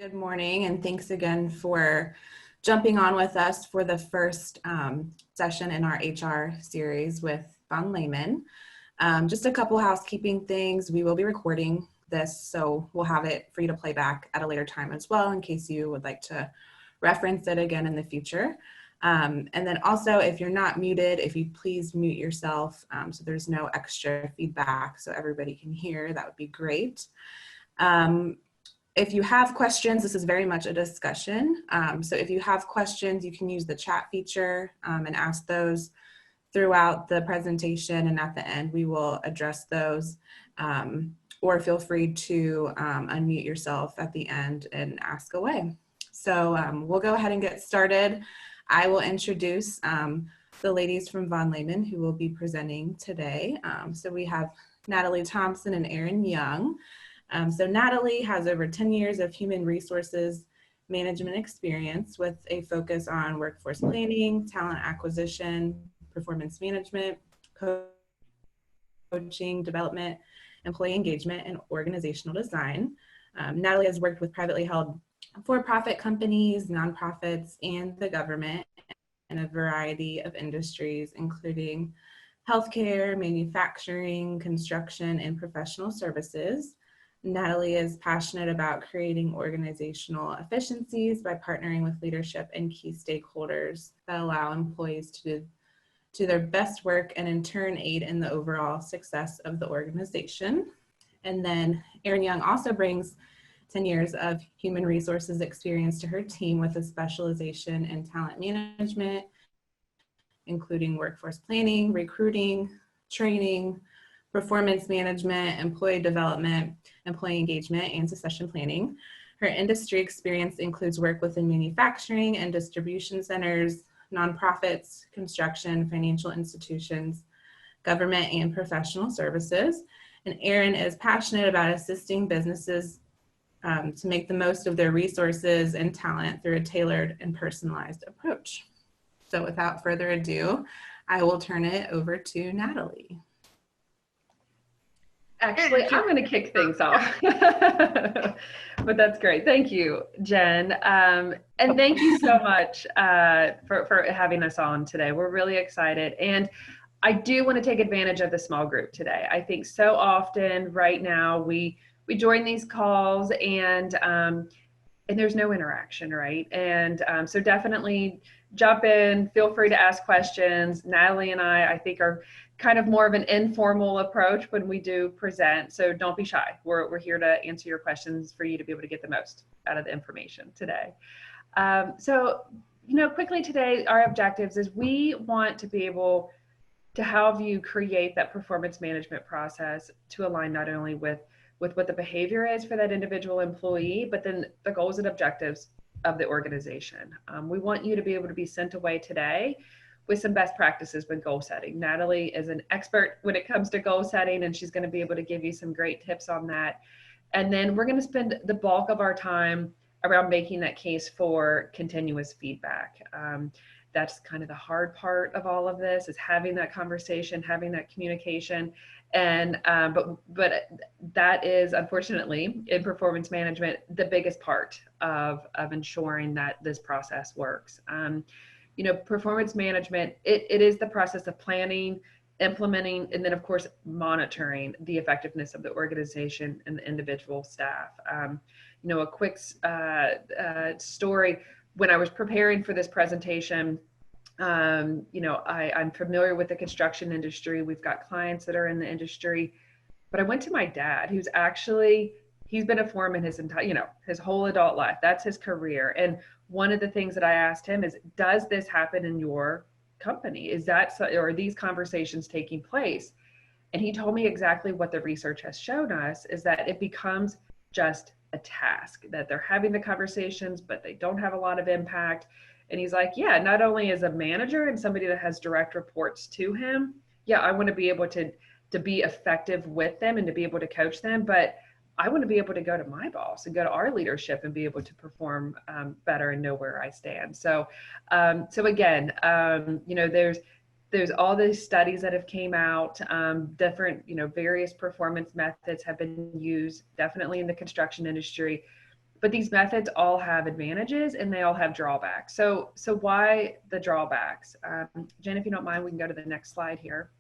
Good morning, and thanks again for jumping on with us for the first session in our HR series with Von Lehman. Just a couple housekeeping things. We will be recording this, so we'll have it for you to play back at a later time as well in case you would like to reference it again in the future. And then also, if you're not muted, if you please mute yourself so there's no extra feedback so everybody can hear, that would be great. If you have questions, this is very much a discussion. So if you have questions, you can use the chat feature and ask those throughout the presentation, and at the end we will address those. Or feel free to unmute yourself at the end and ask away. So we'll go ahead and get started. I will introduce the ladies from Von Lehman who will be presenting today. So we have Natalie Thompson and Erin Young. So Natalie has over 10 years of human resources management experience with a focus on workforce planning, talent acquisition, performance management, coaching, development, employee engagement, and organizational design. Natalie has worked with privately held for-profit companies, nonprofits, and the government in a variety of industries, including healthcare, manufacturing, construction, and professional services. Natalie is passionate about creating organizational efficiencies by partnering with leadership and key stakeholders that allow employees to do their best work and in turn aid in the overall success of the organization. And then Erin Young also brings 10 years of human resources experience to her team with a specialization in talent management, including workforce planning, recruiting, training, performance management, employee development, employee engagement, and succession planning. Her industry experience includes work within manufacturing and distribution centers, nonprofits, construction, financial institutions, government, and professional services. And Erin is passionate about assisting businesses to make the most of their resources and talent through a tailored and personalized approach. So without further ado, I will turn it over to Natalie. Actually, I'm going to kick things off, but that's great. Thank you, Jen. And thank you so much for having us on today. We're really excited. And I do want to take advantage of the small group today. I think so often right now we join these calls and there's no interaction, right? And so definitely jump in, feel free to ask questions. Natalie and I think are kind of more of an informal approach when we do present. So don't be shy. We're here to answer your questions for you to be able to get the most out of the information today. So, quickly today, our objectives is we want to be able to have you create that performance management process to align not only with what the behavior is for that individual employee, but then the goals and objectives of the organization. We want you to be able to be sent away today with some best practices with goal setting. Natalie is an expert when it comes to goal setting, and she's going to be able to give you some great tips on that. And then we're going to spend the bulk of our time around making that case for continuous feedback. That's kind of the hard part of all of this, is having that conversation, having that communication. And but that is, unfortunately, in performance management, the biggest part of ensuring that this process works. Performance management, it is the process of planning, implementing, and then of course monitoring the effectiveness of the organization and the individual staff. A quick story: when I was preparing for this presentation, I'm familiar with the construction industry. We've got clients that are in the industry, but I went to my dad, he's been a foreman his whole adult life. That's his career. And one of the things that I asked him is, does this happen in your company? Or are these conversations taking place? And he told me exactly what the research has shown us, is that it becomes just a task, that they're having the conversations, but they don't have a lot of impact. And he's like, yeah, not only as a manager and somebody that has direct reports to him, yeah, I want to be able to be effective with them and to be able to coach them, but I want to be able to go to my boss and go to our leadership and be able to perform better and know where I stand. So, again, there's all these studies that have came out, different, various performance methods have been used, definitely in the construction industry. But these methods all have advantages and they all have drawbacks. So why the drawbacks? Jen, if you don't mind, we can go to the next slide here.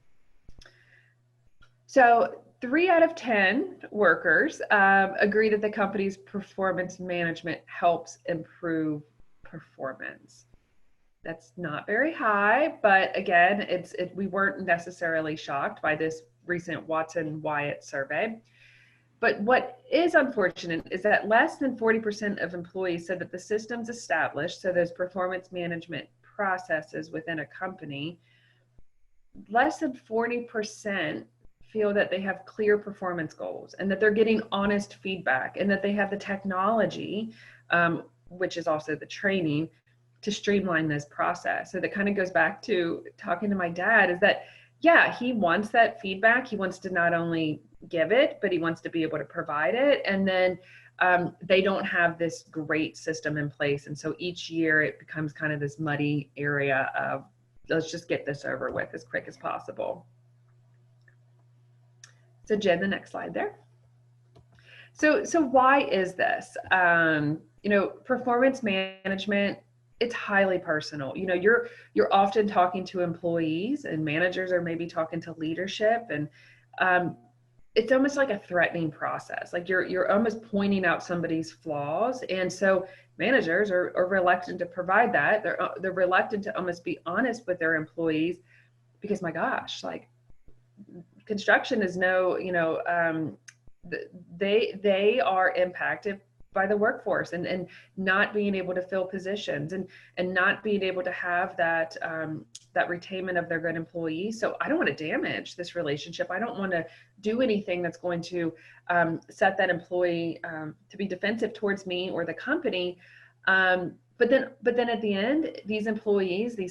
So 3 out of 10 workers agree that the company's performance management helps improve performance. That's not very high, but again, we weren't necessarily shocked by this recent Watson-Wyatt survey. But what is unfortunate is that less than 40% of employees said that the systems established, so those performance management processes within a company, less than 40% feel that they have clear performance goals and that they're getting honest feedback and that they have the technology, which is also the training, to streamline this process. So that kind of goes back to talking to my dad, is that, yeah, he wants that feedback. He wants to not only give it, but he wants to be able to provide it. And then they don't have this great system in place. And so each year it becomes kind of this muddy area of, let's just get this over with as quick as possible. So Jen, the next slide there. So why is this? Performance management, it's highly personal. You're often talking to employees, and managers are maybe talking to leadership, and it's almost like a threatening process. Like you're almost pointing out somebody's flaws, and so managers are reluctant to provide that. They're reluctant to almost be honest with their employees, because my gosh, like construction is they are impacted by the workforce and not being able to fill positions and not being able to have that retainment of their good employees. So I don't want to damage this relationship. I don't want to do anything that's going to set that employee to be defensive towards me or the company. But then at the end, these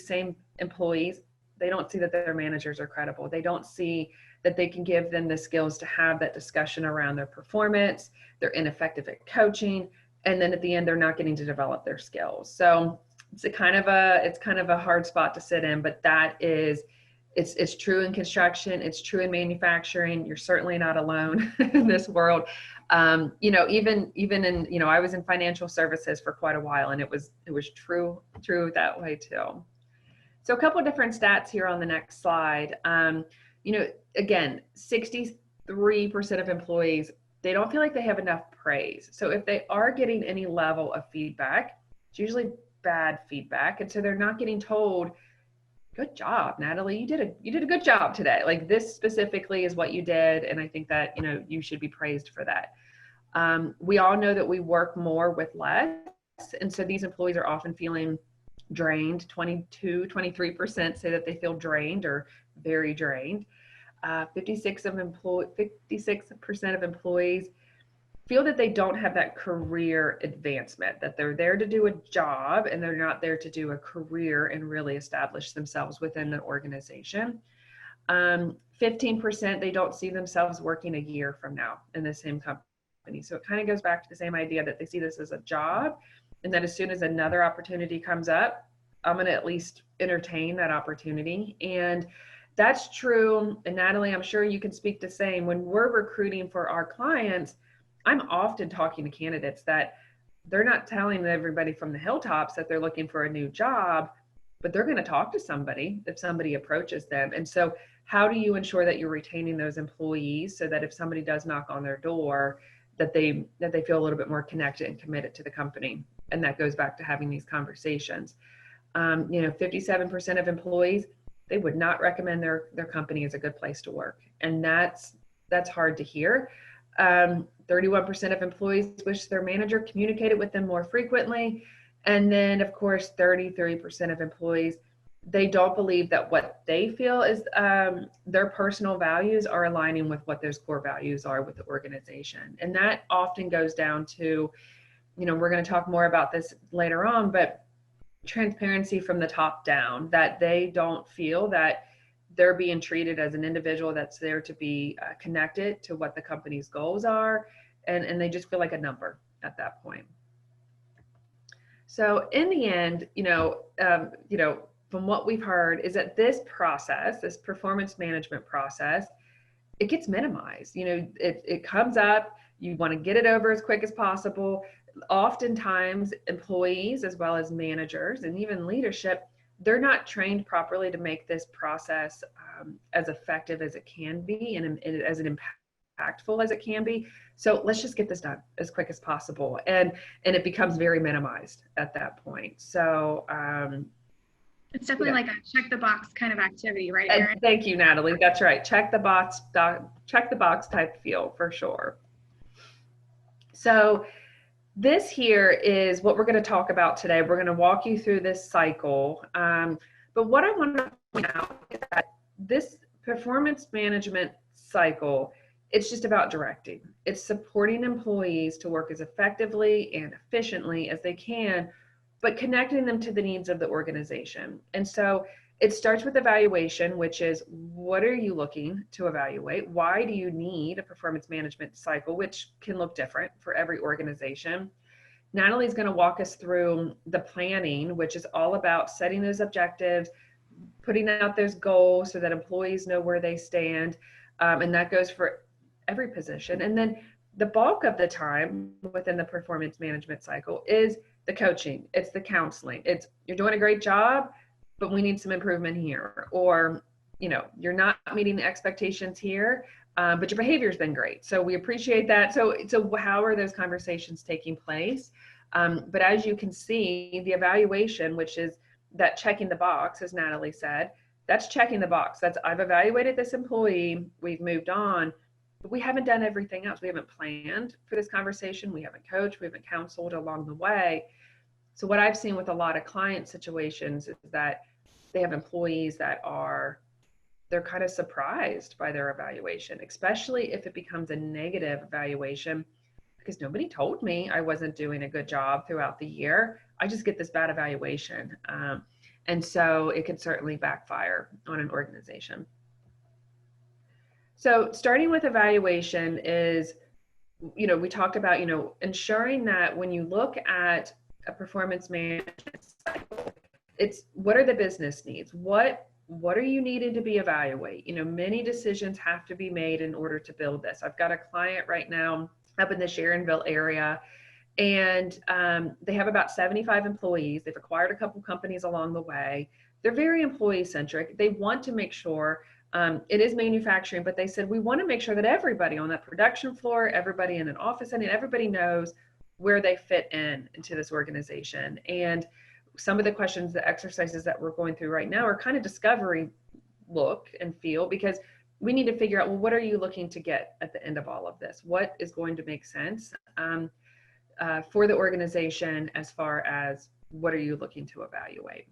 same employees, they don't see that their managers are credible. They don't see that they can give them the skills to have that discussion around their performance. They're ineffective at coaching. And then at the end, they're not getting to develop their skills. So it's kind of a hard spot to sit in, but it's true in construction. It's true in manufacturing. You're certainly not alone in this world. Even in, I was in financial services for quite a while, and it was true that way too. So a couple of different stats here on the next slide. Again, 63% of employees, they don't feel like they have enough praise. So if they are getting any level of feedback, it's usually bad feedback. And so they're not getting told, good job, Natalie, you did a good job today. Like, this specifically is what you did. And I think that, you should be praised for that. We all know that we work more with less. And so these employees are often feeling drained. 23% say that they feel drained or very drained. 56% of employees feel that they don't have that career advancement, that they're there to do a job and they're not there to do a career and really establish themselves within the organization. 15%, they don't see themselves working a year from now in the same company. So it kind of goes back to the same idea that they see this as a job, and that as soon as another opportunity comes up, I'm going to at least entertain that opportunity. And that's true. And Natalie, I'm sure you can speak the same. When we're recruiting for our clients, I'm often talking to candidates that they're not telling everybody from the hilltops that they're looking for a new job, but they're going to talk to somebody if somebody approaches them. And so how do you ensure that you're retaining those employees so that if somebody does knock on their door, that they feel a little bit more connected and committed to the company? And that goes back to having these conversations. 57% of employees, they would not recommend their company as a good place to work. And that's hard to hear. 31% of employees wish their manager communicated with them more frequently. And then, of course, 33% of employees, they don't believe that what they feel is their personal values are aligning with what those core values are with the organization. And that often goes down to, we're going to talk more about this later on, but transparency from the top down, that they don't feel that they're being treated as an individual that's there to be connected to what the company's goals are. And they just feel like a number at that point. So in the end, from what we've heard is that this process, this performance management process, it gets minimized. It comes up, you want to get it over as quick as possible. oftentimes employees as well as managers and even leadership, they're not trained properly to make this process as effective as it can be and as impactful as it can be. So let's just get this done as quick as possible. And it becomes very minimized at that point. So it's definitely like a check the box kind of activity, right, Erin? Erin? Thank you, Natalie. That's right. Check the box type feel for sure. So this here is what we're going to talk about today. We're going to walk you through this cycle. But what I want to point out is that this performance management cycle, it's just about directing. It's supporting employees to work as effectively and efficiently as they can, but connecting them to the needs of the organization. And so it starts with evaluation, which is, what are you looking to evaluate? Why do you need a performance management cycle, which can look different for every organization? Natalie's going to walk us through the planning, which is all about setting those objectives, putting out those goals so that employees know where they stand. And that goes for every position. And then the bulk of the time within the performance management cycle is the coaching. It's the counseling. It's, you're doing a great job, but we need some improvement here. Or, you know, you're not meeting the expectations here, but your behavior's been great. So we appreciate that. So how are those conversations taking place? But as you can see, the evaluation, which is that checking the box, as Natalie said, that's checking the box. That's, I've evaluated this employee, we've moved on, but we haven't done everything else. We haven't planned for this conversation. We haven't coached, we haven't counseled along the way. So what I've seen with a lot of client situations is that they have employees that they're kind of surprised by their evaluation, especially if it becomes a negative evaluation, because nobody told me I wasn't doing a good job throughout the year. I just get this bad evaluation. And so it can certainly backfire on an organization. So starting with evaluation is, you know, we talked about, you know, ensuring that when you look at a performance management cycle, it's, what are the business needs? What are you needing to be evaluated? You know, many decisions have to be made in order to build this. I've got a client right now up in the Sharonville area, and they have about 75 employees. They've acquired a couple companies along the way. They're very employee centric. They want to make sure, it is manufacturing, but they said, we want to make sure that everybody on that production floor, everybody in an office, and everybody knows where they fit into this organization. And some of the questions, the exercises that we're going through right now are kind of discovery look and feel, because we need to figure out, well, what are you looking to get at the end of all of this? What is going to make sense for the organization, as far as what are you looking to evaluate?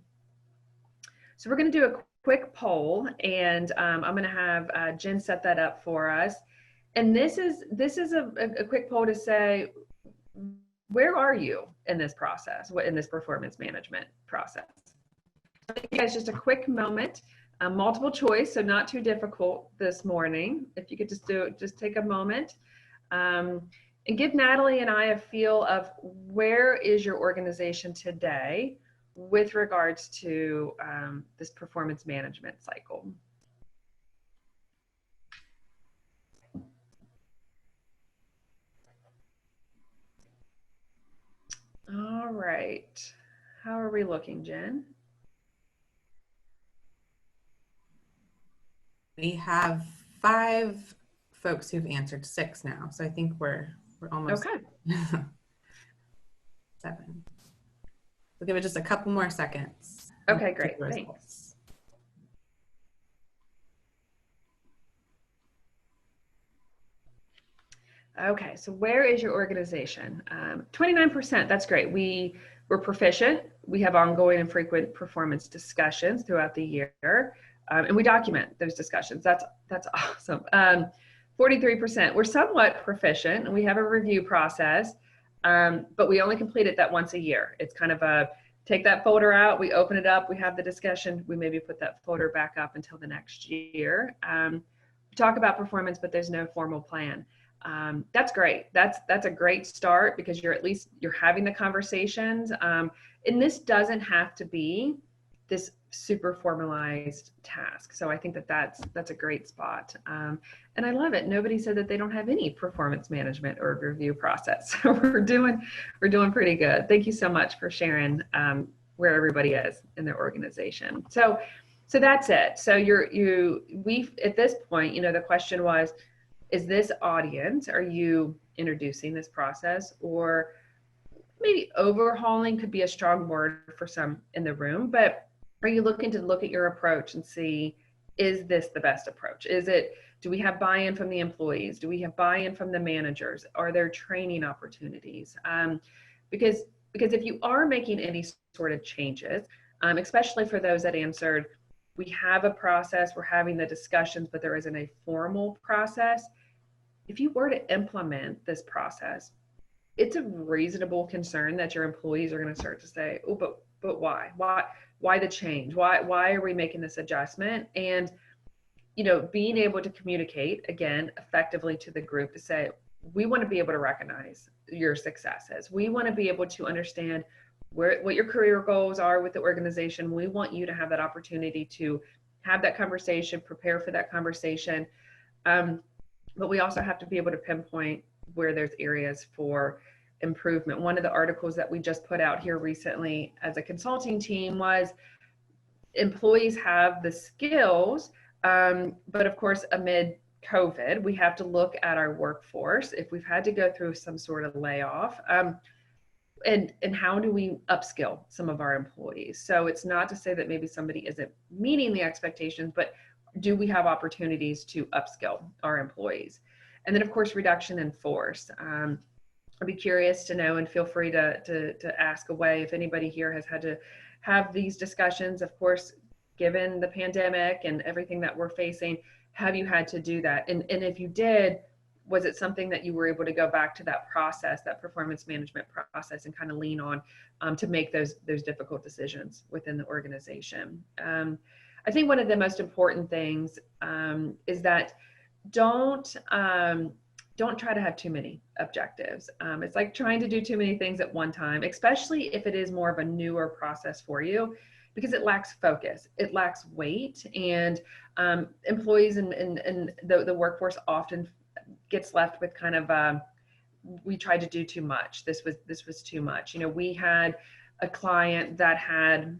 So we're going to do a quick poll, and I'm going to have Jen set that up for us. And this is a quick poll to say, where are you in this process, in this performance management process? You guys, just a quick moment, multiple choice, so not too difficult this morning. If you could just take a moment and give Natalie and I a feel of, where is your organization today with regards to this performance management cycle? All right. How are we looking, Jen? We have 5 folks who've answered, 6 now. So I think we're almost okay. 7. We'll give it just a couple more seconds. Okay, great. Thanks. Okay, so where is your organization? 29%, that's great. We're proficient. We have ongoing and frequent performance discussions throughout the year, and we document those discussions. That's awesome. 43%, we're somewhat proficient, and we have a review process, but we only complete it that once a year. It's kind of a, take that folder out, we open it up, we have the discussion, we maybe put that folder back up until the next year. We talk about performance, but there's no formal plan. That's great. That's a great start, because you're having the conversations. And this doesn't have to be this super formalized task. So I think that that's a great spot. And I love it. Nobody said that they don't have any performance management or review process. So we're doing pretty good. Thank you so much for sharing where everybody is in their organization. So that's it. So we at this point, the question was, is this audience, are you introducing this process, or maybe overhauling could be a strong word for some in the room, but are you looking to look at your approach and see, is this the best approach? Do we have buy-in from the employees? Do we have buy-in from the managers? Are there training opportunities? Because if you are making any sort of changes, especially for those that answered, we have a process, we're having the discussions, but there isn't a formal process. If you were to implement this process, it's a reasonable concern that your employees are going to start to say, oh, but why? Why the change? Why are we making this adjustment? And, being able to communicate, again, effectively to the group to say, we want to be able to recognize your successes. We want to be able to understand what your career goals are with the organization. We want you to have that opportunity to have that conversation, prepare for that conversation. But we also have to be able to pinpoint where there's areas for improvement. One of the articles that we just put out here recently as a consulting team was employees have the skills, but of course, amid COVID, we have to look at our workforce if we've had to go through some sort of layoff, and how do we upskill some of our employees? So it's not to say that maybe somebody isn't meeting the expectations, but do we have opportunities to upskill our employees? And then of course, reduction in force. I'd be curious to know, and feel free to ask away if anybody here has had to have these discussions. Of course, given the pandemic and everything that we're facing, have you had to do that? And if you did, was it something that you were able to go back to that process, that performance management process, and kind of lean on to make those difficult decisions within the organization? I think one of the most important things is that don't try to have too many objectives. It's like trying to do too many things at one time, especially if it is more of a newer process for you, because it lacks focus, it lacks weight, and employees and the workforce often gets left with kind of we tried to do too much. This was too much. We had a client that had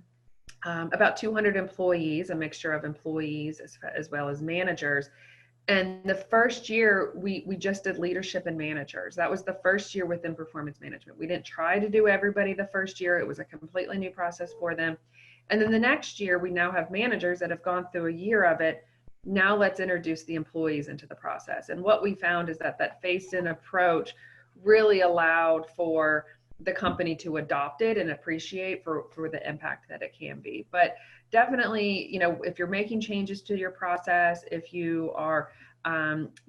about 200 employees, a mixture of employees as well as managers. And the first year we just did leadership and managers. That was the first year within performance management. We didn't try to do everybody the first year. It was a completely new process for them. And then the next year, we now have managers that have gone through a year of it. Now let's introduce the employees into the process. And what we found is that phased-in approach really allowed for the company to adopt it and appreciate for the impact that it can be. But definitely, if you're making changes to your process, if you are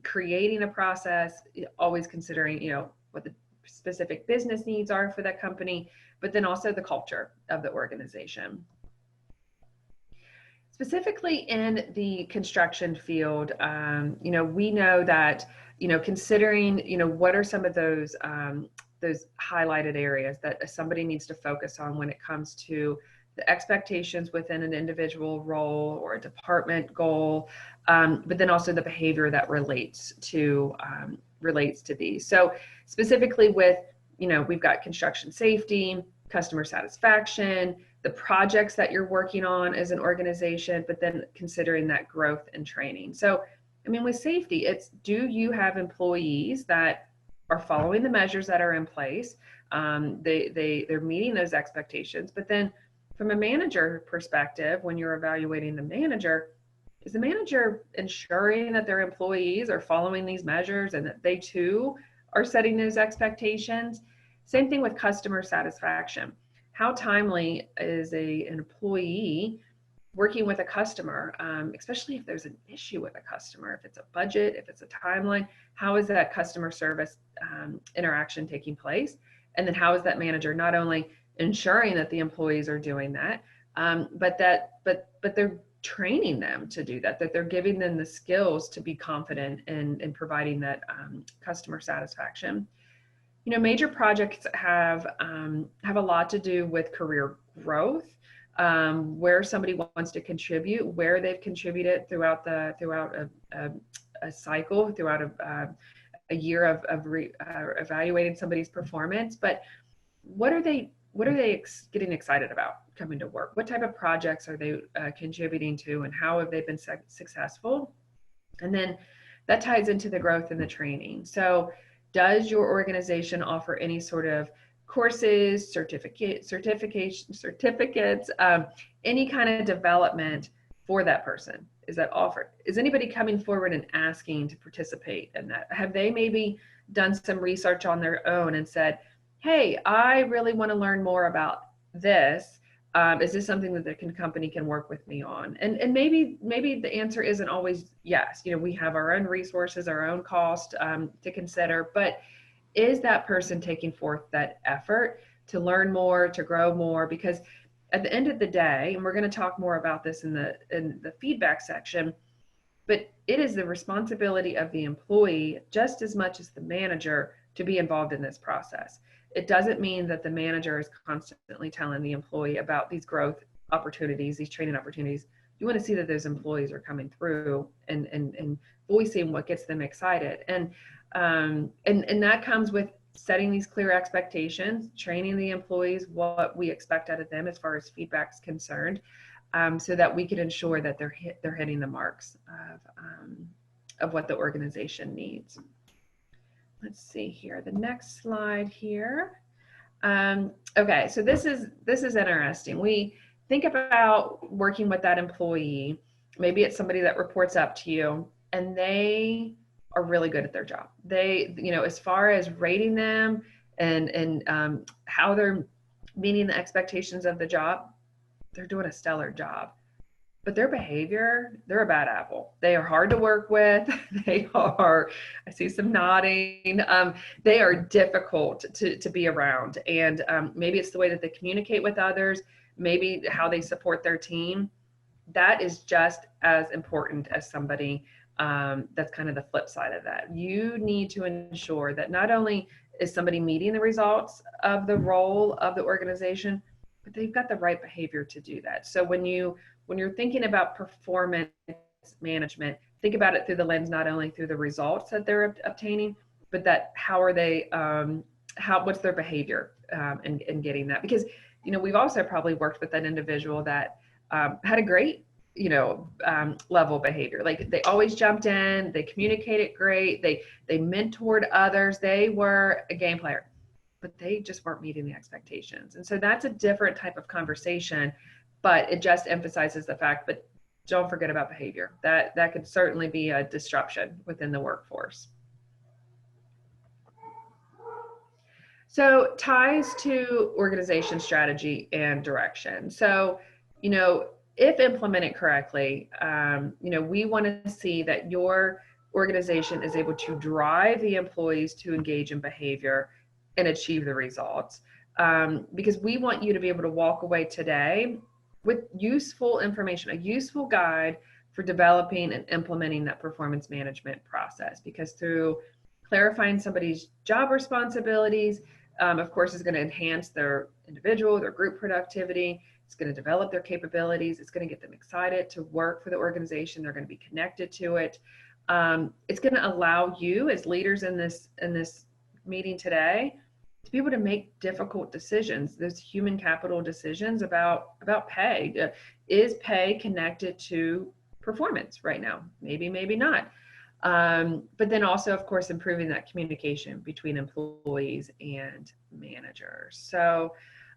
creating a process, always considering, what the specific business needs are for that company, but then also the culture of the organization. Specifically in the construction field, we know that, considering, what are some of those highlighted areas that somebody needs to focus on when it comes to the expectations within an individual role or a department goal, but then also the behavior that relates to these. So specifically with, we've got construction safety, customer satisfaction, the projects that you're working on as an organization, but then considering that growth and training. So, with safety, it's, do you have employees that are following the measures that are in place? They're meeting those expectations, but then from a manager perspective, when you're evaluating the manager, is the manager ensuring that their employees are following these measures and that they too are setting those expectations? Same thing with customer satisfaction. How timely is an employee working with a customer, especially if there's an issue with a customer, if it's a budget, if it's a timeline? How is that customer service interaction taking place? And then how is that manager not only ensuring that the employees are doing that, but they're training them to do that they're giving them the skills to be confident in providing that customer satisfaction. Major projects have a lot to do with career growth. where somebody wants to contribute, where they've contributed throughout a cycle, throughout a year of evaluating somebody's performance. But what are they getting excited about coming to work? What type of projects are they contributing to, and how have they been successful? And then that ties into the growth and the training. So does your organization offer any sort of courses, certificates, any kind of development for that person? Is that offered? Is anybody coming forward and asking to participate in that? Have they maybe done some research on their own and said, hey, I really want to learn more about this. Is this something that the company can work with me on? And maybe the answer isn't always yes. You know, we have our own resources, our own cost to consider, but is that person taking forth that effort to learn more, to grow more? Because at the end of the day, and we're going to talk more about this in the feedback section, but it is the responsibility of the employee just as much as the manager to be involved in this process. It doesn't mean that the manager is constantly telling the employee about these growth opportunities, these training opportunities. You want to see that those employees are coming through and voicing what gets them excited. And that comes with setting these clear expectations, training the employees what we expect out of them as far as feedback is concerned, so that we can ensure that they're hitting the marks of what the organization needs. Let's see here, the next slide here. Okay, so this is interesting. We think about working with that employee. Maybe it's somebody that reports up to you, and they are really good at their job. They, you know, as far as rating them and how they're meeting the expectations of the job, they're doing a stellar job. But their behavior, they're a bad apple. They are hard to work with. They are, I see some nodding. They are difficult to be around. And maybe it's the way that they communicate with others, maybe how they support their team. That is just as important as somebody that's kind of the flip side of that. You need to ensure that not only is somebody meeting the results of the role of the organization, but they've got the right behavior to do that. So when you're thinking about performance management, think about it through the lens, not only through the results that they're obtaining, but that how are they, what's their behavior in getting that? Because, you know, we've also probably worked with an individual that had a great, level behavior. Like they always jumped in, they communicated great, they mentored others, they were a game player, but they just weren't meeting the expectations. And so that's a different type of conversation, but it just emphasizes the fact, but don't forget about behavior. That could certainly be a disruption within the workforce. So ties to organization strategy and direction. So, you know, if implemented correctly, we want to see that your organization is able to drive the employees to engage in behavior and achieve the results. Because we want you to be able to walk away today with useful information, a useful guide for developing and implementing that performance management process. Because through clarifying somebody's job responsibilities, of course, is going to enhance their individual, their group productivity. It's going to develop their capabilities. It's going to get them excited to work for the organization. They're going to be connected to it. It's going to allow you as leaders in this meeting today to be able to make difficult decisions, those human capital decisions about pay. Is pay connected to performance right now? Maybe, maybe not. But then also, of course, improving that communication between employees and managers. So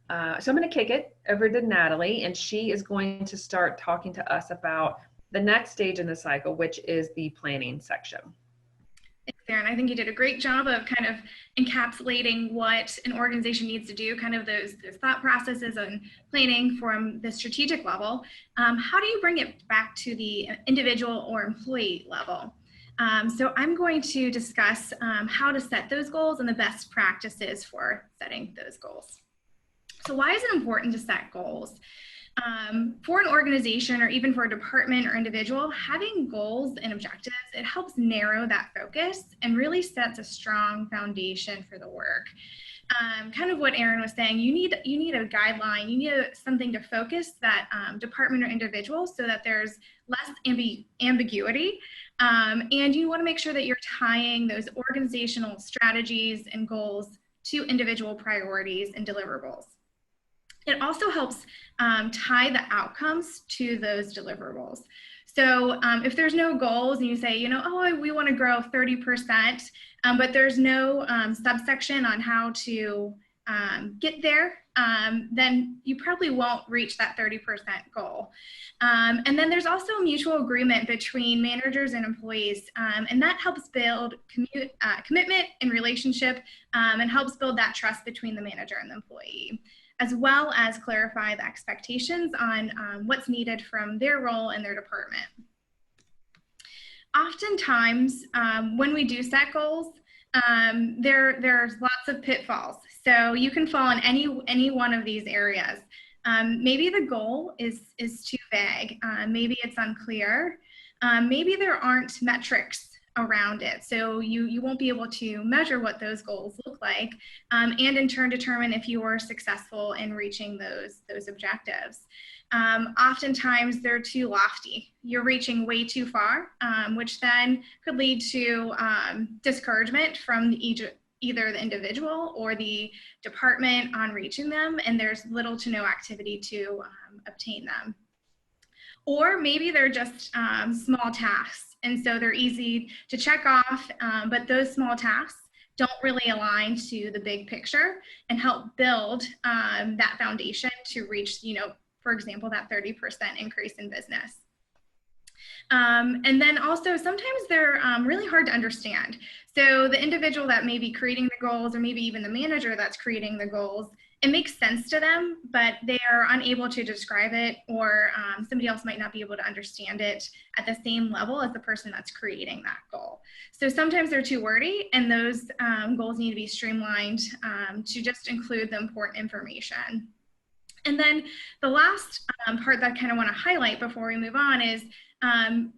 I'm going to kick it over to Natalie, and she is going to start talking to us about the next stage in the cycle, which is the planning section. Thanks, Erin. I think you did a great job of kind of encapsulating what an organization needs to do, kind of those thought processes and planning from the strategic level. How do you bring it back to the individual or employee level? So I'm going to discuss how to set those goals and the best practices for setting those goals. So why is it important to set goals? For an organization or even for a department or individual, having goals and objectives, it helps narrow that focus and really sets a strong foundation for the work. Kind of what Erin was saying, you need a guideline, you need something to focus that department or individual so that there's less ambiguity. And you want to make sure that you're tying those organizational strategies and goals to individual priorities and deliverables. It also helps tie the outcomes to those deliverables. So if there's no goals and you say, you know, oh, we want to grow 30%, but there's no subsection on how to get there, then you probably won't reach that 30% goal. And then there's also a mutual agreement between managers and employees, and that helps build commitment and relationship, and helps build that trust between the manager and the employee, as well as clarify the expectations on what's needed from their role in their department. Oftentimes, when we do set goals, there's lots of pitfalls. So you can fall in any one of these areas. Maybe the goal is too vague. Maybe it's unclear. Maybe there aren't metrics around it. So you won't be able to measure what those goals look like, and in turn determine if you are successful in reaching those objectives. Oftentimes they're too lofty. You're reaching way too far, which then could lead to discouragement from either the individual or the department on reaching them, and there's little to no activity to obtain them. Or maybe they're just small tasks. And so they're easy to check off, but those small tasks don't really align to the big picture and help build that foundation to reach, you know, for example, that 30% increase in business. And then also sometimes they're really hard to understand. So the individual that may be creating the goals, or maybe even the manager that's creating the goals, it makes sense to them, but they are unable to describe it, or somebody else might not be able to understand it at the same level as the person that's creating that goal. So sometimes they're too wordy, and those goals need to be streamlined to just include the important information. And then the last part that I kind of want to highlight before we move on is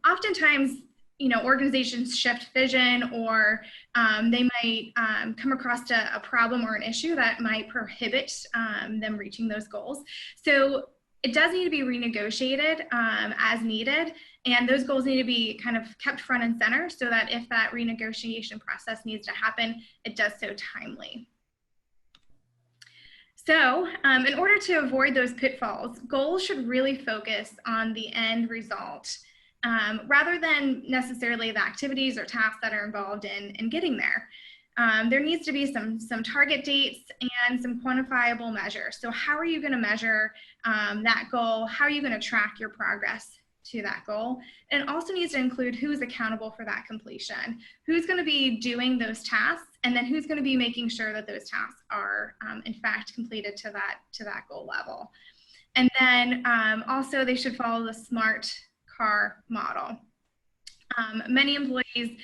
oftentimes, you know, organizations shift vision, or they might come across a problem or an issue that might prohibit them reaching those goals. So it does need to be renegotiated as needed, and those goals need to be kind of kept front and center so that if that renegotiation process needs to happen, it does so timely. So in order to avoid those pitfalls, goals should really focus on the end result, rather than necessarily the activities or tasks that are involved in getting there. There needs to be some target dates and some quantifiable measures. So how are you going to measure that goal? How are you going to track your progress to that goal? And it also needs to include who's accountable for that completion, who's going to be doing those tasks, and then who's going to be making sure that those tasks are in fact completed to that goal level. And then also they should follow the SMART CAR model. Many employees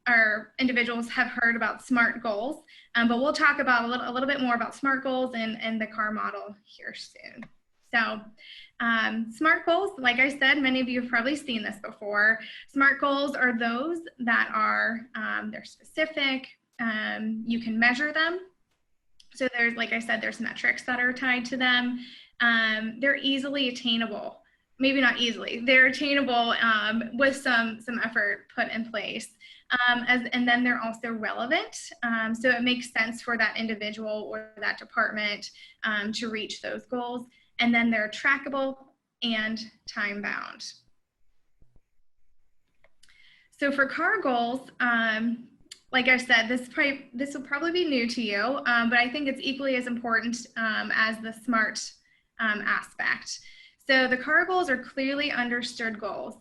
or individuals have heard about SMART goals, but we'll talk about a little bit more about SMART goals and the CAR model here soon. So SMART goals, like I said, many of you have probably seen this before. SMART goals are those that are, they're specific, you can measure them. So there's, like I said, there's metrics that are tied to them. They're easily attainable. Maybe not easily, they're attainable with some effort put in place. And then they're also relevant. So it makes sense for that individual or that department to reach those goals. And then they're trackable and time bound. So for CAR goals, like I said, this will probably be new to you, but I think it's equally as important as the SMART aspect. So the CAR goals are clearly understood goals.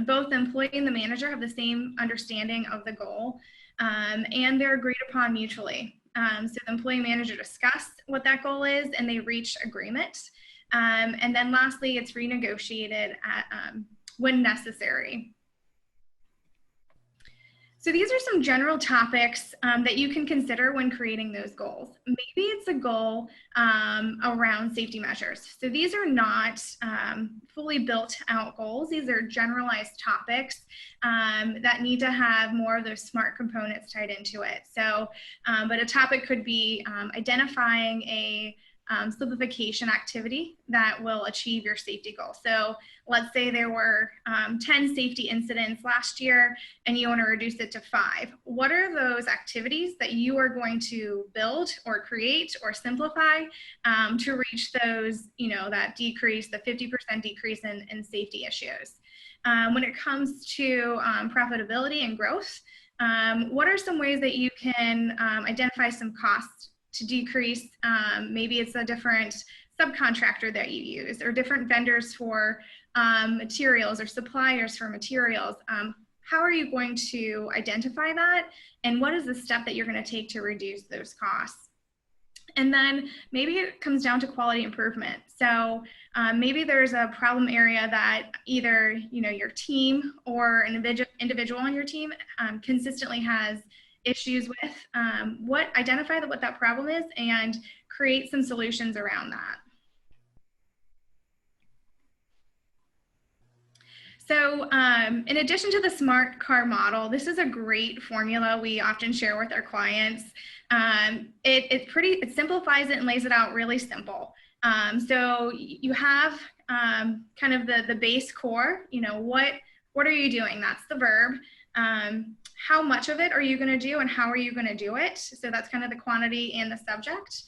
Both the employee and the manager have the same understanding of the goal, and they're agreed upon mutually. So the employee and manager discuss what that goal is, and they reach agreement. And then lastly, it's renegotiated when necessary. So these are some general topics that you can consider when creating those goals. Maybe it's a goal around safety measures. So these are not fully built out goals. These are generalized topics that need to have more of those SMART components tied into it. So, but a topic could be identifying a simplification activity that will achieve your safety goal. So let's say there were 10 safety incidents last year and you want to reduce it to 5. What are those activities that you are going to build or create or simplify to reach those, that decrease, the 50% decrease in safety issues? When it comes to profitability and growth, what are some ways that you can identify some costs to decrease? Maybe it's a different subcontractor that you use, or different vendors for materials, or suppliers for materials. How are you going to identify that? And what is the step that you're going to take to reduce those costs? And then maybe it comes down to quality improvement. So maybe there's a problem area that either your team or an individual on your team consistently has issues with. Identify what that problem is and create some solutions around that. So in addition to the SMART car model, this is a great formula we often share with our clients. It simplifies it and lays it out really simple. So you have kind of the base core, what are you doing? That's the verb. How much of it are you going to do and how are you going to do it? So that's kind of the quantity and the subject.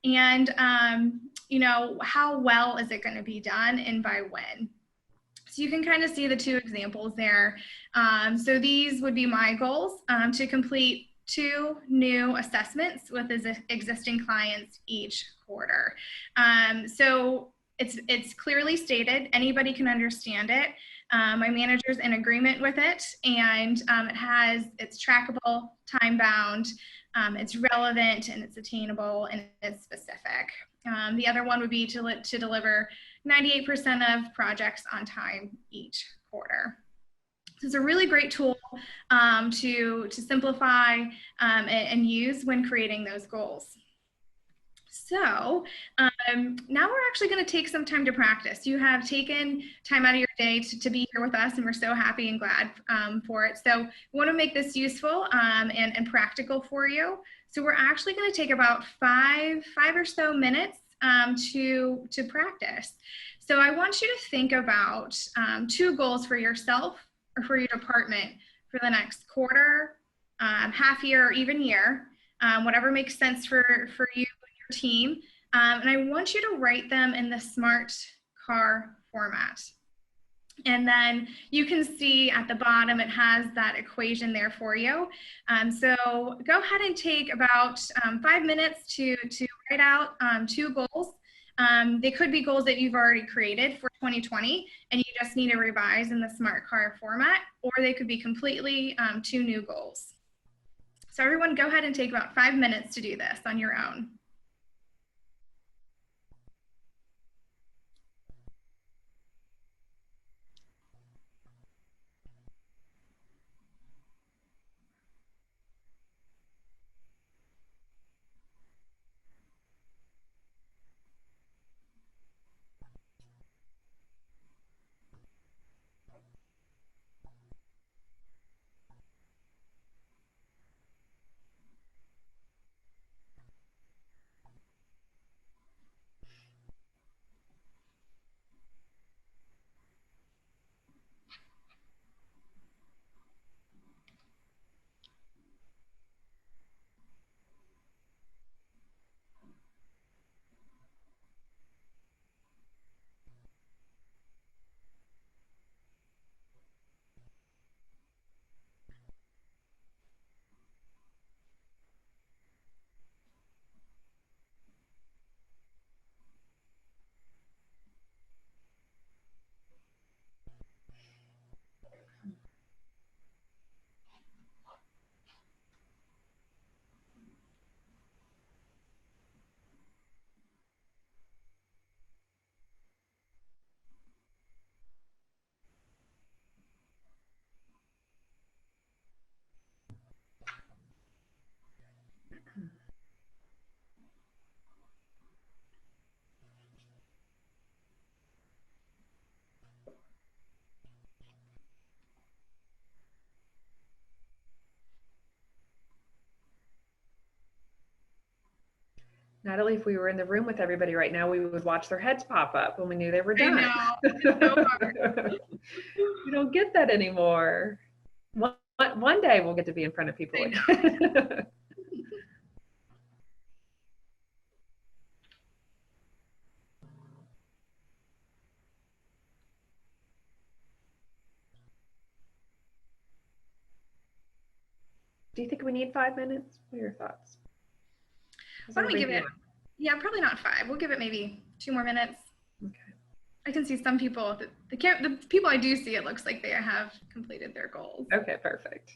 And, how well is it going to be done and by when? So you can kind of see the two examples there. So these would be my goals, to complete 2 new assessments with existing clients each quarter. So it's clearly stated, anybody can understand it. My manager's in agreement with it, and it's trackable, time bound, it's relevant, and it's attainable, and it's specific. The other one would be to deliver 98% of projects on time each quarter. So it's a really great tool to simplify and use when creating those goals. So now we're actually going to take some time to practice. You have taken time out of your day to be here with us, and we're so happy and glad for it. So we want to make this useful and practical for you. So we're actually going to take about five or so minutes to practice. So I want you to think about 2 goals for yourself or for your department for the next quarter, half year, or even year, whatever makes sense for you and your team. And I want you to write them in the SMART car format. And then you can see at the bottom, it has that equation there for you. So go ahead and take about 5 minutes to write out 2 goals. They could be goals that you've already created for 2020 and you just need to revise in the SMART car format, or they could be completely 2 new goals. So everyone go ahead and take about 5 minutes to do this on your own. Natalie, if we were in the room with everybody right now, we would watch their heads pop up when we knew they were I done. know, it's so hard. We don't get that anymore. One day we'll get to be in front of people again. Do you think we need 5 minutes? What are your thoughts? Why don't we give it, yeah, probably not 5. We'll give it maybe 2 more minutes. Okay. I can see some people, the people I do see, it looks like they have completed their goals. Okay, perfect.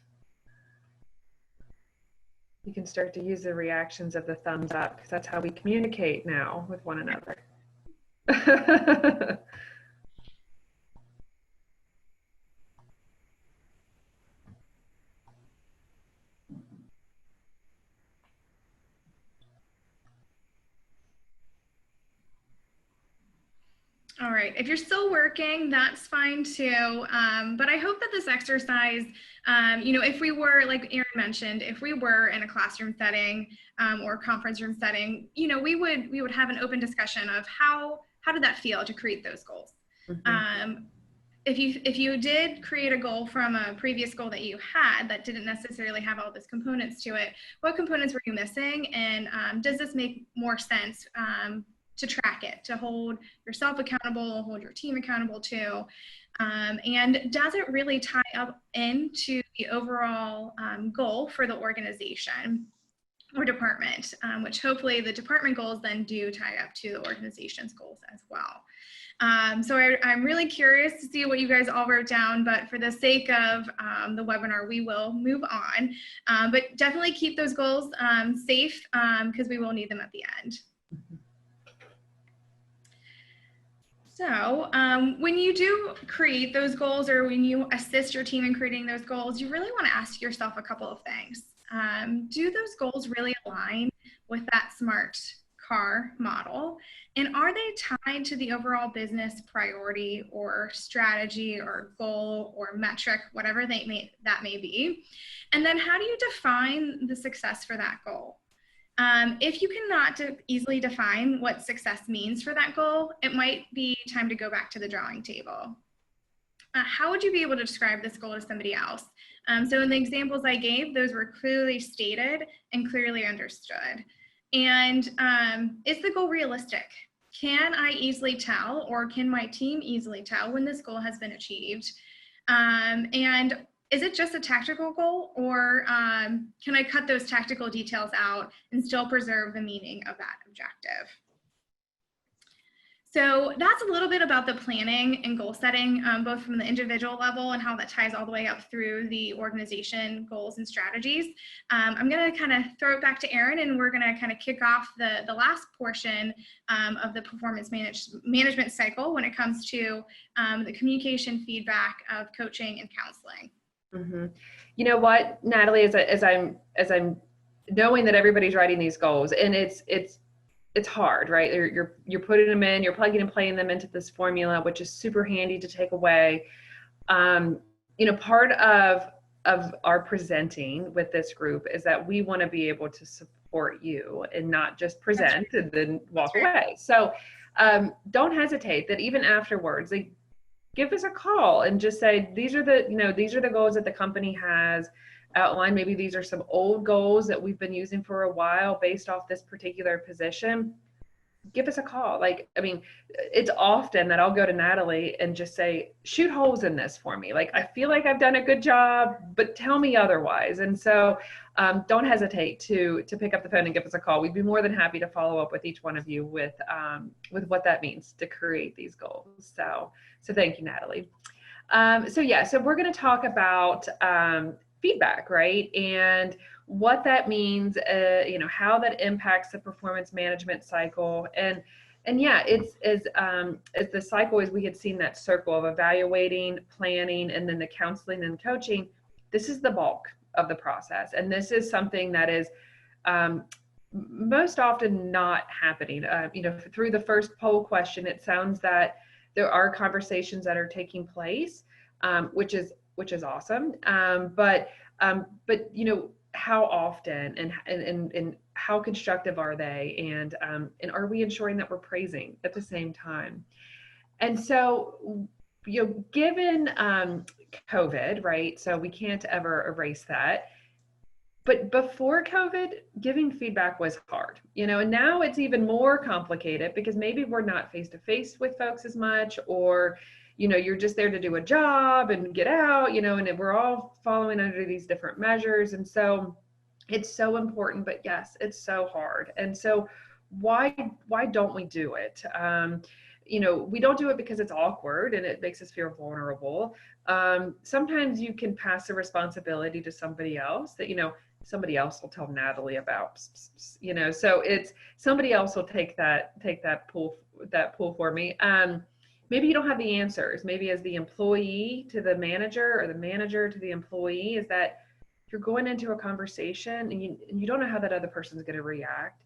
You can start to use the reactions of the thumbs up because that's how we communicate now with one another. All right, if you're still working, that's fine too. But I hope that this exercise, if we were, like Erin mentioned, if we were in a classroom setting or conference room setting, we would have an open discussion of how did that feel to create those goals. Mm-hmm. If you did create a goal from a previous goal that you had that didn't necessarily have all those components to it, what components were you missing? And does this make more sense to track it, to hold yourself accountable, hold your team accountable too? And does it really tie up into the overall goal for the organization or department, which hopefully the department goals then do tie up to the organization's goals as well. So I'm really curious to see what you guys all wrote down, but for the sake of the webinar, we will move on. But definitely keep those goals safe because we will need them at the end. So when you do create those goals or when you assist your team in creating those goals, you really want to ask yourself a couple of things. Do those goals really align with that SMART CAR model? And are they tied to the overall business priority or strategy or goal or metric, whatever that may be? And then how do you define the success for that goal? If you cannot easily define what success means for that goal, it might be time to go back to the drawing table. How would you be able to describe this goal to somebody else? So in the examples I gave, those were clearly stated and clearly understood. And is the goal realistic? Can I easily tell, or can my team easily tell when this goal has been achieved? And is it just a tactical goal, or can I cut those tactical details out and still preserve the meaning of that objective? So that's a little bit about the planning and goal setting, both from the individual level and how that ties all the way up through the organization goals and strategies. I'm going to kind of throw it back to Erin, and we're going to kind of kick off the last portion of the performance management cycle when it comes to the communication, feedback of coaching and counseling. Mm-hmm. You know what, Natalie, as I'm knowing that everybody's writing these goals, and it's hard, right? You're putting them in, you're plugging and playing them into this formula, which is super handy to take away. Part of our presenting with this group is that we want to be able to support you and not just present and then walk away. So don't hesitate that even afterwards, like, give us a call and just say, these are the goals that the company has outlined. Maybe these are some old goals that we've been using for a while based off this particular position. Give us a call. Like, I mean, it's often that I'll go to Natalie and just say, shoot holes in this for me. Like, I feel like I've done a good job, but tell me otherwise. And so don't hesitate to pick up the phone and give us a call. We'd be more than happy to follow up with each one of you with what that means to create these goals. So thank you, Natalie. So we're going to talk about feedback, right? And what that means, how that impacts the performance management cycle. And it's as the cycle is, we had seen that circle of evaluating, planning, and then the counseling and coaching. This is the bulk of the process. And this is something that is most often not happening. Through the first poll question, it sounds that there are conversations that are taking place, which is awesome. But how often and how constructive are they, and are we ensuring that we're praising at the same time? And so, given COVID, right? So we can't ever erase that. But before COVID, giving feedback was hard, and now it's even more complicated because maybe we're not face to face with folks as much, or, you're just there to do a job and get out, and we're all following under these different measures. And so it's so important, but yes, it's so hard. And so why don't we do it? We don't do it because it's awkward and it makes us feel vulnerable. Sometimes you can pass the responsibility to somebody else that, somebody else will tell Natalie about, so it's somebody else will take that pull for me. Maybe you don't have the answers. Maybe as the employee to the manager, or the manager to the employee, is that you're going into a conversation and you don't know how that other person's going to react.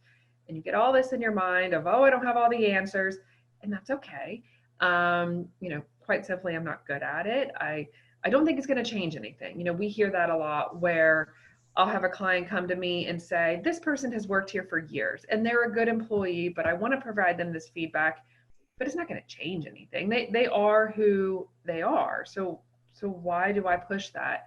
And you get all this in your mind of, oh, I don't have all the answers, and that's okay. Quite simply, I'm not good at it. I don't think it's going to change anything. We hear that a lot, where I'll have a client come to me and say, this person has worked here for years and they're a good employee, but I want to provide them this feedback, but it's not going to change anything. They are who they are. So why do I push that?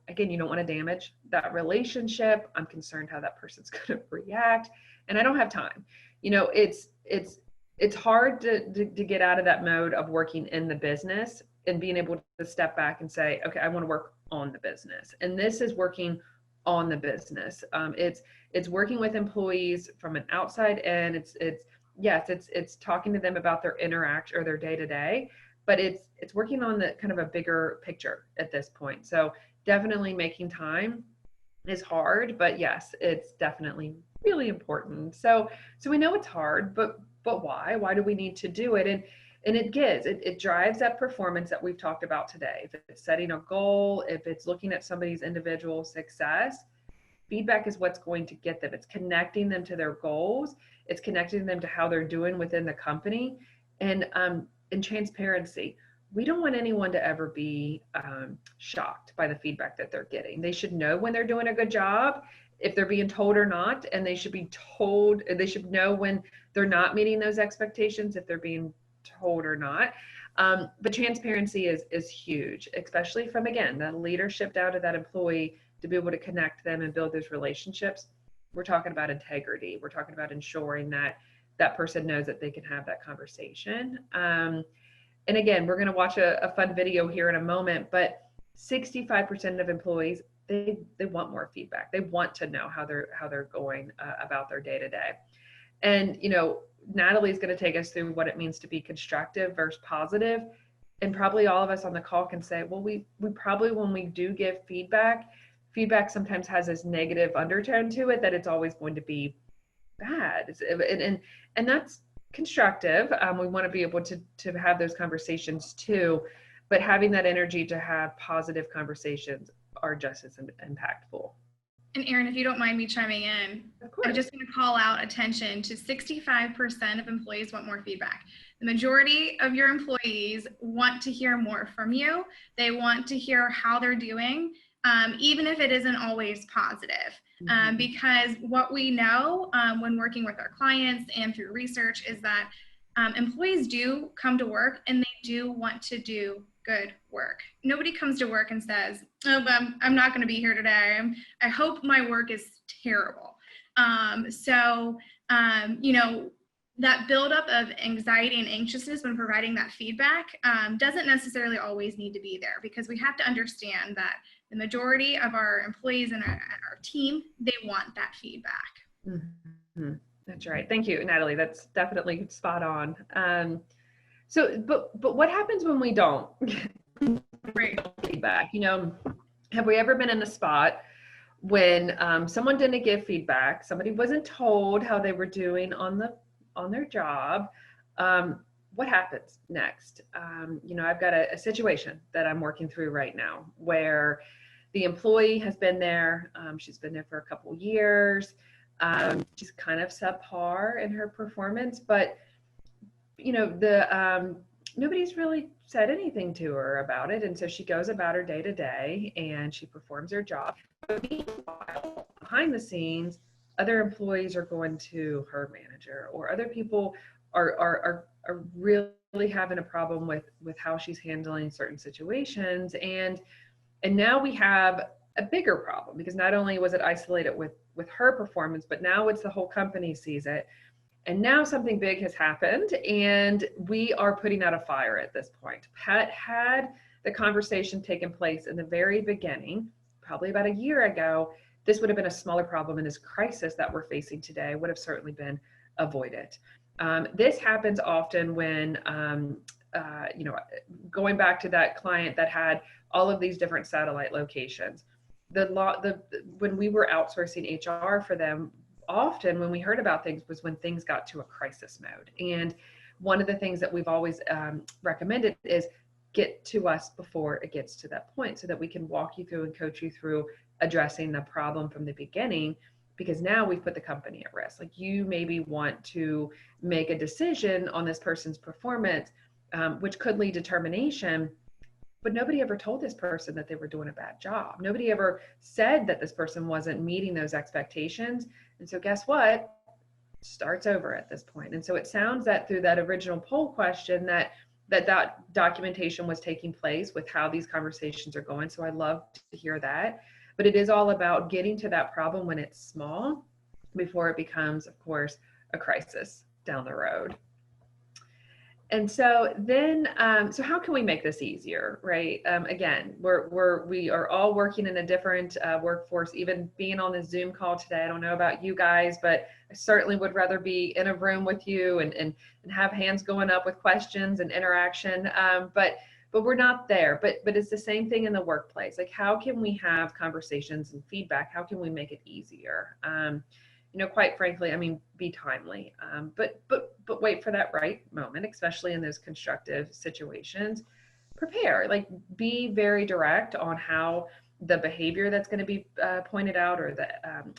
Again, you don't want to damage that relationship. I'm concerned how that person's going to react, and I don't have time. It's hard to get out of that mode of working in the business and being able to step back and say, okay, I want to work on the business. And this is working on the business. It's working with employees from an outside in. It's talking to them about their interaction or their day-to-day, but it's working on the kind of a bigger picture at this point. So definitely making time is hard, but yes, it's definitely really important. So we know it's hard, but why? Why do we need to do it? And it drives that performance that we've talked about today. If it's setting a goal, if it's looking at somebody's individual success, feedback is what's going to get them. It's connecting them to their goals. It's connecting them to how they're doing within the company. And transparency. We don't want anyone to ever be shocked by the feedback that they're getting. They should know when they're doing a good job, if they're being told or not, and they should know when they're not meeting those expectations, if they're being told or not. But transparency is huge, especially from, again, the leadership down to that employee, to be able to connect them and build those relationships. We're talking about integrity. We're talking about ensuring that that person knows that they can have that conversation. And again, we're going to watch a fun video here in a moment, but 65% of employees, they want more feedback. They want to know how they're going about their day-to-day. And, Natalie's going to take us through what it means to be constructive versus positive. And probably all of us on the call can say, well, we probably, when we do give feedback sometimes has this negative undertone to it, that it's always going to be bad. And that's constructive. We want to be able to have those conversations too, but having that energy to have positive conversations are just as impactful. And Erin, if you don't mind me chiming in, I just want to call out attention to 65% of employees want more feedback. The majority of your employees want to hear more from you. They want to hear how they're doing, even if it isn't always positive. Because what we know when working with our clients and through research is that employees do come to work and they do want to do good work. Nobody comes to work and says, oh, I'm not going to be here today. I hope my work is terrible. That buildup of anxiety and anxiousness when providing that feedback doesn't necessarily always need to be there, because we have to understand that the majority of our employees and our team, they want that feedback. Mm-hmm. That's right. Thank you, Natalie. That's definitely spot on. But what happens when we don't get feedback? Have we ever been in a spot when someone didn't give feedback, somebody wasn't told how they were doing on their job? What happens next? I've got a situation that I'm working through right now where the employee has been there. She's been there for a couple years. She's kind of subpar in her performance, but nobody's really said anything to her about it. And so she goes about her day to day and she performs her job. meanwhile, behind the scenes, other employees are going to her manager, or other people are really having a problem with how she's handling certain situations. And now we have a bigger problem, because not only was it isolated with her performance, but now it's the whole company sees it. And now something big has happened, and we are putting out a fire at this point. Had the conversation taken place in the very beginning, probably about a year ago, this would have been a smaller problem, and this crisis that we're facing today would have certainly been avoided. This happens often when, going back to that client that had all of these different satellite locations. When we were outsourcing HR for them, often when we heard about things was when things got to a crisis mode. And one of the things that we've always recommended is get to us before it gets to that point, so that we can walk you through and coach you through addressing the problem from the beginning, because now we've put the company at risk. Like, you maybe want to make a decision on this person's performance, which could lead to termination, but nobody ever told this person that they were doing a bad job. Nobody ever said that this person wasn't meeting those expectations. And so guess what? Starts over at this point. And so it sounds that through that original poll question that documentation was taking place with how these conversations are going. So I love to hear that. But it is all about getting to that problem when it's small, before it becomes, of course, a crisis down the road. And so then, so how can we make this easier, right? Again, we are all working in a different workforce. Even being on the Zoom call today, I don't know about you guys, but I certainly would rather be in a room with you and have hands going up with questions and interaction. But we're not there. But it's the same thing in the workplace. Like, how can we have conversations and feedback? How can we make it easier? Quite frankly, I mean, be timely, but wait for that right moment, especially in those constructive situations. Prepare, like, be very direct on how the behavior that's going to be pointed out, or the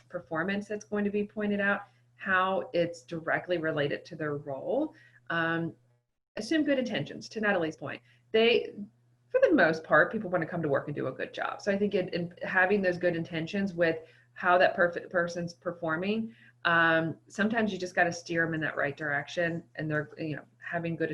performance that's going to be pointed out, how it's directly related to their role. Assume good intentions. To Natalie's point, for the most part, people want to come to work and do a good job. So I think in having those good intentions with how that perfect person's performing, sometimes you just got to steer them in that right direction, and they're, having good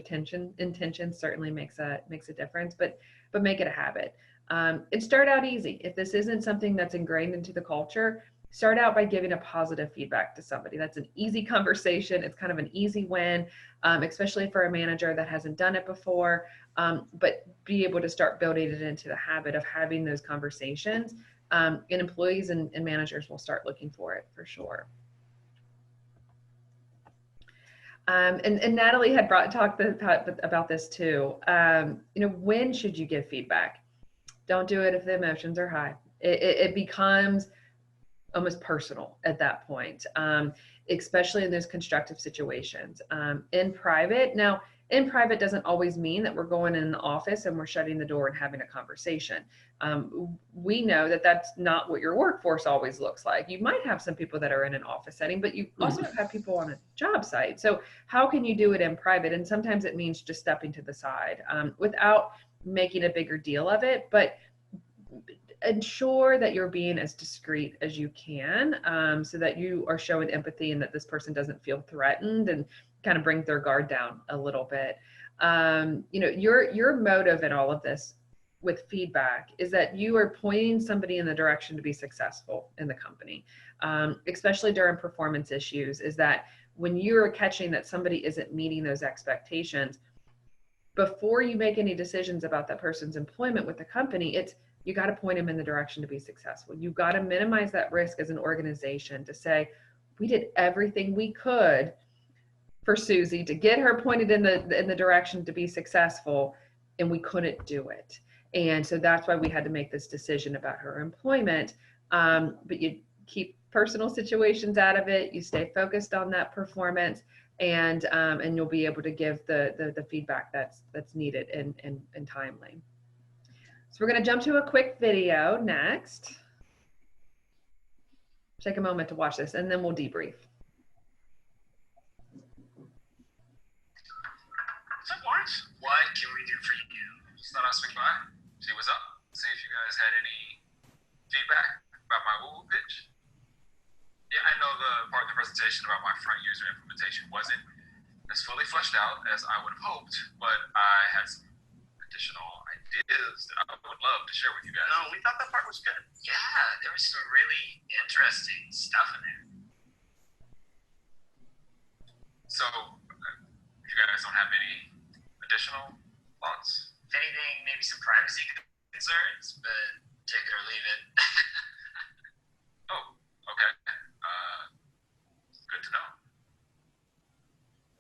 intentions certainly makes a difference, but make it a habit. And start out easy. If this isn't something that's ingrained into the culture, start out by giving a positive feedback to somebody. That's an easy conversation. It's kind of an easy win, especially for a manager that hasn't done it before, but be able to start building it into the habit of having those conversations. And employees and managers will start looking for it for sure. And Natalie had talked about this too. When should you give feedback? Don't do it if the emotions are high. It becomes almost personal at that point, especially in those constructive situations. In private doesn't always mean that we're going in the office and we're shutting the door and having a conversation. We know that that's not what your workforce always looks like. You might have some people that are in an office setting, but you also have people on a job site. So how can you do it in private? And sometimes it means just stepping to the side without making a bigger deal of it, but ensure that you're being as discreet as you can, so that you are showing empathy and that this person doesn't feel threatened and kind of bring their guard down a little bit. Your motive in all of this with feedback is that you are pointing somebody in the direction to be successful in the company, especially during performance issues, is that when you're catching that somebody isn't meeting those expectations, before you make any decisions about that person's employment with the company, you got to point them in the direction to be successful. You've got to minimize that risk as an organization to say, we did everything we could for Susie to get her pointed in the direction to be successful, and we couldn't do it. And so that's why we had to make this decision about her employment. But you keep personal situations out of it. You stay focused on that performance, and you'll be able to give the feedback that's needed and timely. So we're going to jump to a quick video next. Take a moment to watch this, and then we'll debrief. What's up, Lawrence? What can we do for you? Just thought I'd swing by, see what's up, see if you guys had any feedback about my woo-woo pitch? Yeah, I know the part of the presentation about my front user implementation wasn't as fully fleshed out as I would have hoped, but I had some additional ideas that I would love to share with you guys. No, we thought that part was good. Yeah, there was some really interesting stuff in there. So, if you guys don't have any additional thoughts? If anything, maybe some privacy concerns, but take it or leave it. Oh, okay. Good to know.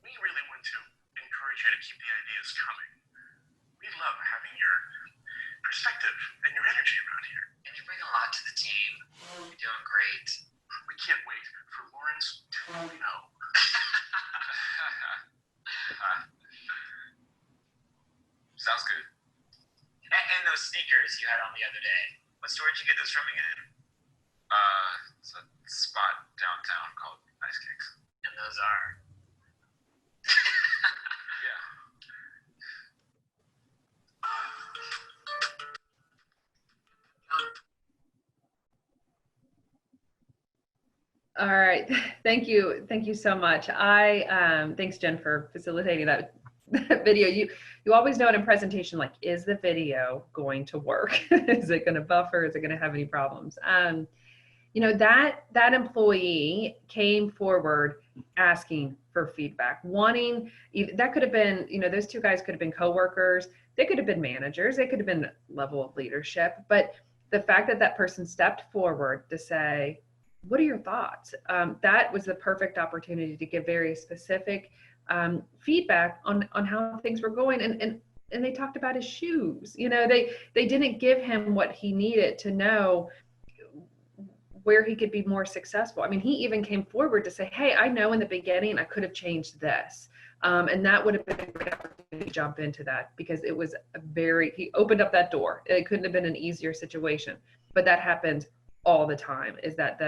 We really want to encourage you to keep the ideas coming. We love having your perspective and your energy around here. And you bring a lot to the team. You're doing great. We can't wait for Lawrence 2.0. Sounds good. And those sneakers you had on the other day. What store did you get those from again? It's a spot downtown called Ice Cakes. And those are. Yeah. All right. Thank you. Thank you so much. Thanks, Jen, for facilitating that video. You always know it in presentation, like, is the video going to work? Is it going to buffer? Is it going to have any problems? That employee came forward asking for feedback, wanting, that could have been, those two guys could have been coworkers. They could have been managers. They could have been level of leadership. But the fact that that person stepped forward to say, what are your thoughts? That was the perfect opportunity to give very specific feedback on how things were going. And they talked about his shoes. They didn't give him what he needed to know where he could be more successful. I mean, he even came forward to say, hey, I know in the beginning I could have changed this. And that would have been a great opportunity to jump into that, because it was he opened up that door. It couldn't have been an easier situation, but that happens all the time, is that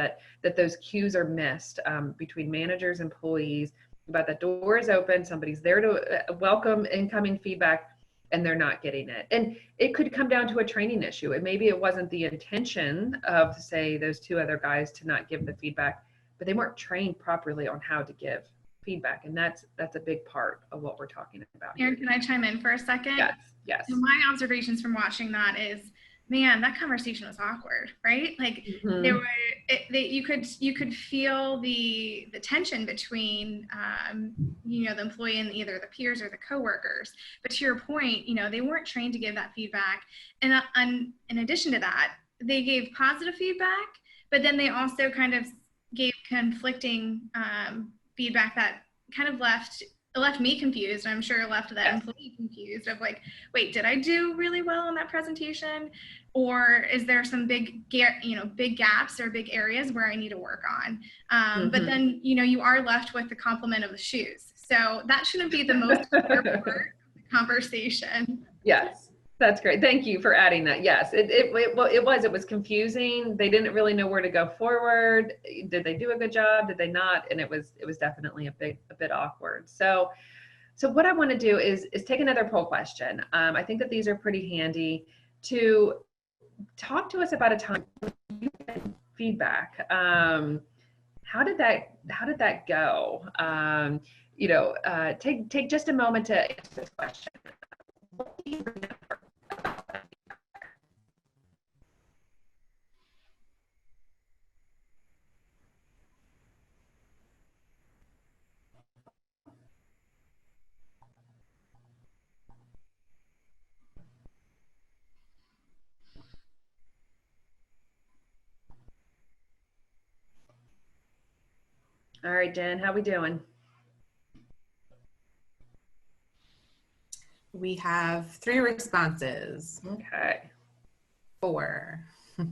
those cues are missed between managers, employees, about the door is open, somebody's there to welcome incoming feedback, and they're not getting it. And it could come down to a training issue. And maybe it wasn't the intention of, say, those two other guys to not give the feedback, but they weren't trained properly on how to give feedback. And that's a big part of what we're talking about here. Erin, can I chime in for a second? Yes. So my observations from watching that is, man, that conversation was awkward, right? Like you could feel the tension between the employee and either the peers or the coworkers. But to your point, they weren't trained to give that feedback. And in addition to that, they gave positive feedback, but then they also kind of gave conflicting feedback that kind of left me confused. I'm sure it left that employee confused of like, wait, did I do really well in that presentation? Or is there some big gaps or big areas where I need to work on? But then, you are left with the compliment of the shoes. So that shouldn't be the most part of the conversation. Yes, that's great. Thank you for adding that. Yes, it was confusing. They didn't really know where to go forward. Did they do a good job? Did they not? And it was definitely a bit awkward. So what I want to do is take another poll question. I think that these are pretty handy to talk to us about a time you had feedback. How did that go? Take just a moment to answer this question. What do you remember about that feedback? All right, Jen, how we doing? We have 3 responses. Okay. 4. All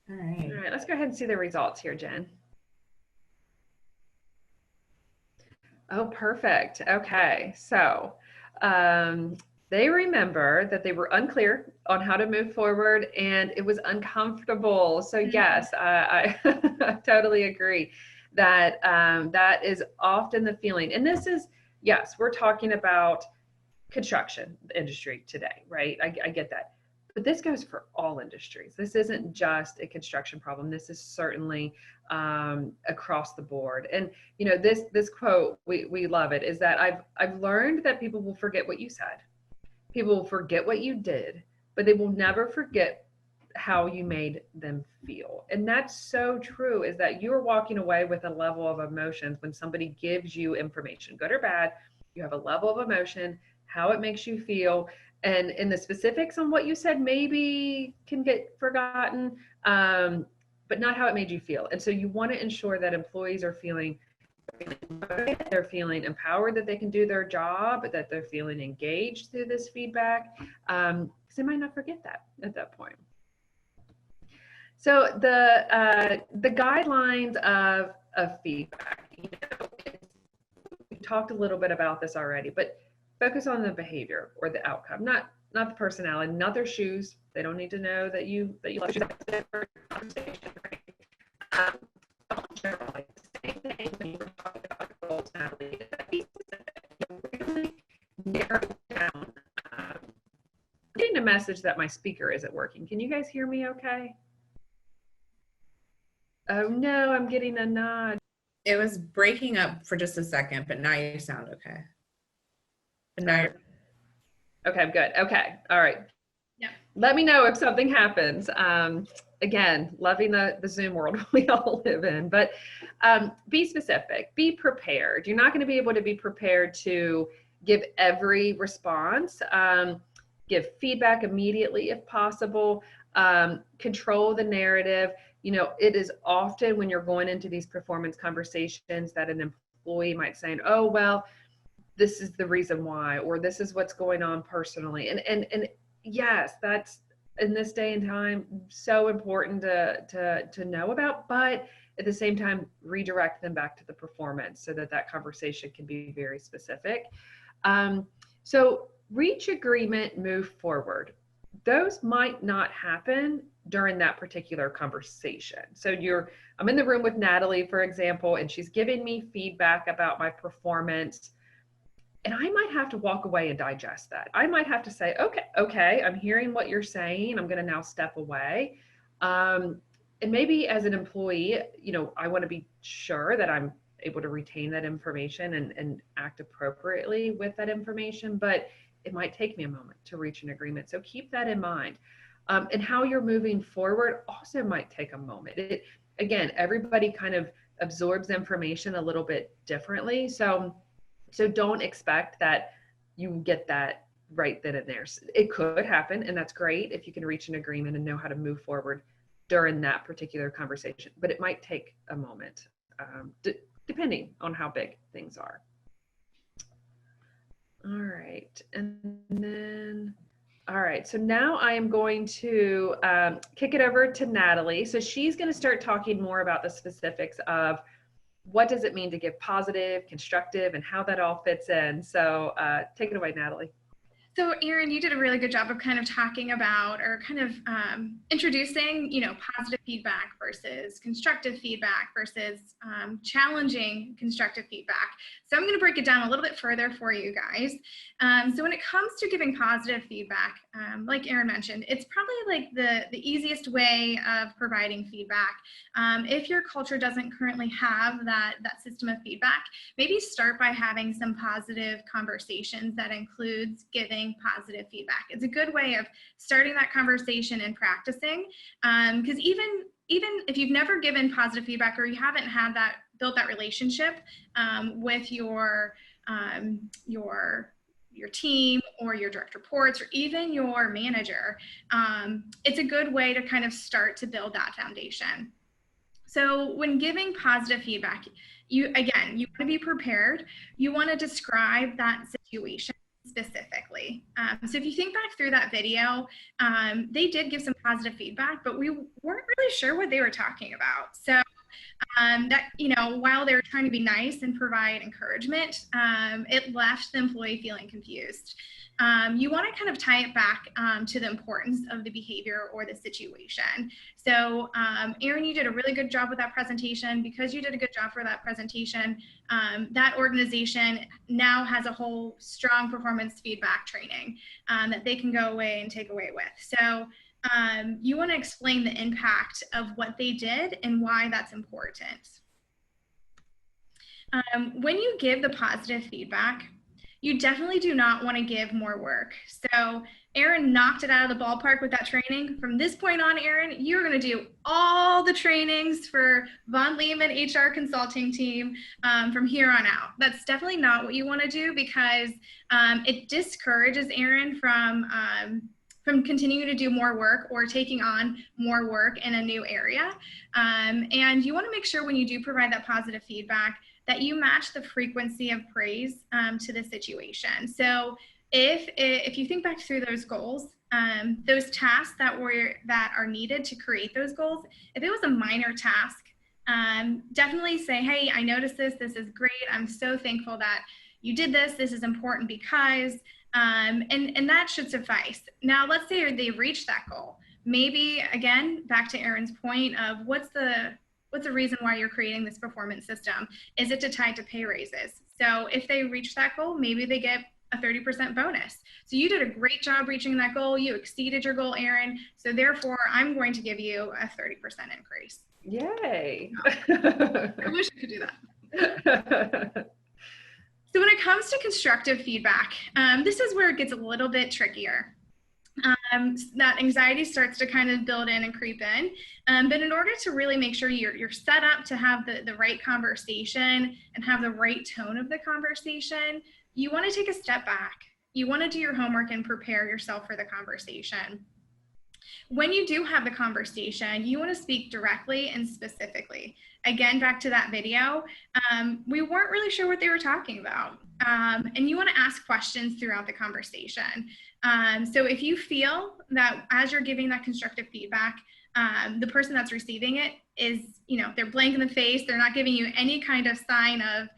right. All right, let's go ahead and see the results here, Jen. Oh, perfect. Okay, so they remember that they were unclear on how to move forward and it was uncomfortable. So yes, I totally agree. that that is often the feeling. And this is, yes, we're talking about construction industry today, right? I get that. But this goes for all industries. This isn't just a construction problem. This is certainly across the board. And you know, this quote, we love it, is that I've learned that people will forget what you said. People will forget what you did, but they will never forget how you made them feel. And that's so true, is that you're walking away with a level of emotions when somebody gives you information, good or bad. You have a level of emotion, how it makes you feel. And in the specifics on what you said maybe can get forgotten, but not how it made you feel. And so you want to ensure that employees are feeling, they're feeling empowered, that they can do their job, that they're feeling engaged through this feedback, because they might not forget that at that point. So the guidelines of feedback, you know, we talked a little bit about this already, but focus on the behavior or the outcome, not the personality, not their shoes. They don't need to know that you like shoes. Conversation, right? Generally, the same thing when you were talking about goals, Natalie, you really narrow down. I'm getting a message that my speaker isn't working. Can you guys hear me okay? Oh no, I'm getting a nod. It was breaking up for just a second, but now you sound okay. And now okay, good. Okay, all right. Yeah. Let me know if something happens. Again, loving the Zoom world we all live in, but be specific, be prepared. You're not going to be able to be prepared to give every response. Give feedback immediately if possible. Control the narrative. You know, it is often when you're going into these performance conversations that an employee might say, oh, well, this is the reason why, or this is what's going on personally. And yes, that's, in this day and time, so important to know about, but at the same time, redirect them back to the performance so that conversation can be very specific. So reach agreement, move forward. Those might not happen during that particular conversation. So I'm in the room with Natalie, for example, and she's giving me feedback about my performance. And I might have to walk away and digest that. I might have to say, okay, I'm hearing what you're saying. I'm going to now step away. And maybe as an employee, you know, I want to be sure that I'm able to retain that information and act appropriately with that information, but it might take me a moment to reach an agreement. So keep that in mind. And how you're moving forward also might take a moment. Again, everybody kind of absorbs information a little bit differently. So don't expect that you get that right then and there. It could happen, and that's great if you can reach an agreement and know how to move forward during that particular conversation. But it might take a moment, depending on how big things are. All right, and then, all right, so now I am going to kick it over to Natalie. So she's going to start talking more about the specifics of what does it mean to give positive, constructive, and how that all fits in. So take it away, Natalie. So Erin, you did a really good job of kind of talking about, or kind of introducing, you know, positive feedback versus constructive feedback versus challenging constructive feedback. So I'm going to break it down a little bit further for you guys. So when it comes to giving positive feedback, like Erin mentioned, it's probably like the easiest way of providing feedback. If your culture doesn't currently have that system of feedback, maybe start by having some positive conversations that includes giving positive feedback. It's a good way of starting that conversation and practicing, because even if you've never given positive feedback, or you haven't had built that relationship with your team or your direct reports or even your manager, it's a good way to kind of start to build that foundation. So when giving positive feedback, you want to be prepared. You want to describe that situation specifically. So if you think back through that video, they did give some positive feedback, but we weren't really sure what they were talking about. So that, while they were trying to be nice and provide encouragement, it left the employee feeling confused. You want to kind of tie it back to the importance of the behavior or the situation. So Erin, you did a really good job with that presentation. Because you did a good job for that presentation, that organization now has a whole strong performance feedback training that they can go away and take away with. So you want to explain the impact of what they did and why that's important. When you give the positive feedback, you definitely do not want to give more work. So Erin knocked it out of the ballpark with that training. From this point on, Erin, you're going to do all the trainings for Von Lehman HR consulting team from here on out. That's definitely not what you want to do, because it discourages Erin from continuing to do more work or taking on more work in a new area. And you want to make sure when you do provide that positive feedback that you match the frequency of praise to the situation. So if you think back through those goals, those tasks that are needed to create those goals, if it was a minor task, definitely say, hey, I noticed this is great. I'm so thankful that you did this. This is important because, and that should suffice. Now, let's say they reach that goal. Maybe, again, back to Erin's point of what's the reason why you're creating this performance system? Is it to tie to pay raises? So if they reach that goal, maybe they get a 30% bonus. So you did a great job reaching that goal. You exceeded your goal, Erin. So therefore, I'm going to give you a 30% increase. Yay. I wish I could do that. So when it comes to constructive feedback, this is where it gets a little bit trickier. That anxiety starts to kind of build in and creep in. But in order to really make sure you're set up to have the right conversation and have the right tone of the conversation, you want to take a step back. You want to do your homework and prepare yourself for the conversation. When you do have the conversation, you want to speak directly and specifically. Again, back to that video, we weren't really sure what they were talking about. And you want to ask questions throughout the conversation. So if you feel that as you're giving that constructive feedback, the person that's receiving it is, they're blank in the face, they're not giving you any kind of sign of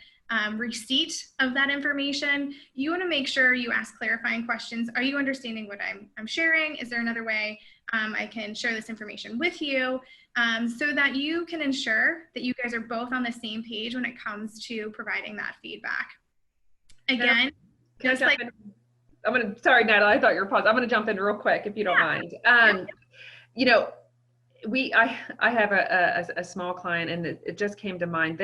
receipt of that information, you want to make sure you ask clarifying questions. Are you understanding what I'm sharing? Is there another way I can share this information with you? So that you can ensure that you guys are both on the same page when it comes to providing that feedback. Again, just like... Sorry, Natalie, I thought you were paused. I'm going to jump in real quick if you don't mind. I have a small client, and it just came to mind.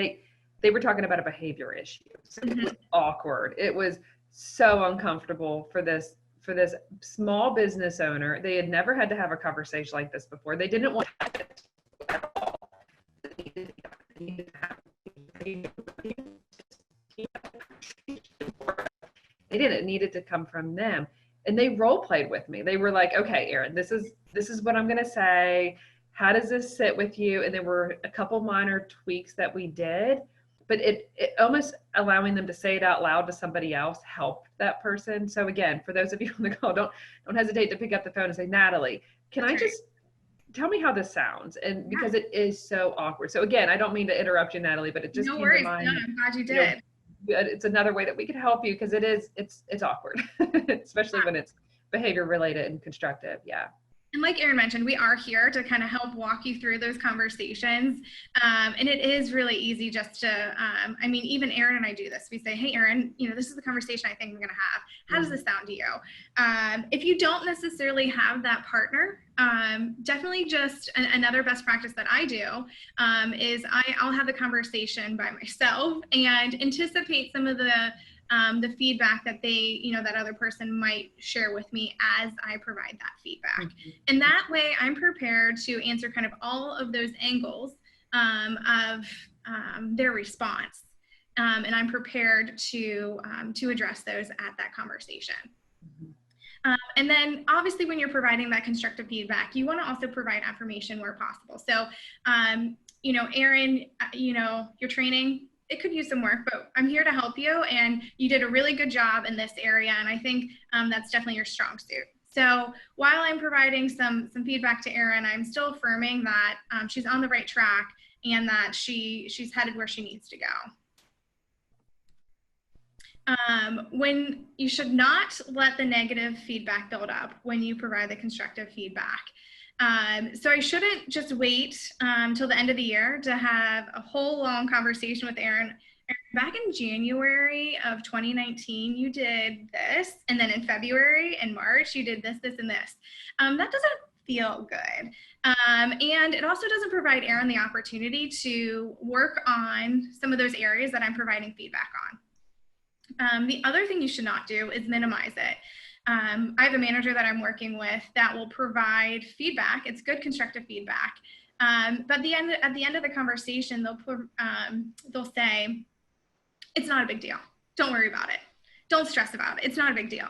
They were talking about a behavior issue. So it was awkward. It was so uncomfortable for this small business owner. They had never had to have a conversation like this before. They didn't want to have it at all. They didn't. It needed to come from them. And they role played with me. They were like, okay, Erin, this is what I'm going to say. How does this sit with you? And there were a couple minor tweaks that we did, but it almost allowing them to say it out loud to somebody else helped that person. So again, for those of you on the call, don't hesitate to pick up the phone and say, Natalie, can I just tell me how this sounds? And because it is so awkward. So again, I don't mean to interrupt you, Natalie, but it just came to mind. No, I'm glad you did. It's another way that we could help you, because it's awkward, especially when it's behavior related and constructive. Yeah. And like Erin mentioned, we are here to kind of help walk you through those conversations. And it is really easy just to, even Erin and I do this. We say, hey, Erin, this is the conversation I think we're going to have. How does this sound to you? If you don't necessarily have that partner, definitely just another best practice that I do is I'll have the conversation by myself and anticipate some of the feedback that that other person might share with me as I provide that feedback. Mm-hmm. And that way I'm prepared to answer kind of all of those angles of their response. And I'm prepared to address those at that conversation. Mm-hmm. And then obviously when you're providing that constructive feedback, you want to also provide affirmation where possible. So, Erin, your training, it could use some work, but I'm here to help you, and you did a really good job in this area, and I think that's definitely your strong suit. So while I'm providing some feedback to Erin, I'm still affirming that she's on the right track and that she's headed where she needs to go. When you should not let the negative feedback build up when you provide the constructive feedback. So I shouldn't just wait till the end of the year to have a whole long conversation with Erin. Back in January of 2019, you did this, and then in February and March, you did this, this, and this. That doesn't feel good. And it also doesn't provide Erin the opportunity to work on some of those areas that I'm providing feedback on. The other thing you should not do is minimize it. I have a manager that I'm working with that will provide feedback. It's good constructive feedback. But at the end of the conversation, they'll say, it's not a big deal. Don't worry about it. Don't stress about it. It's not a big deal.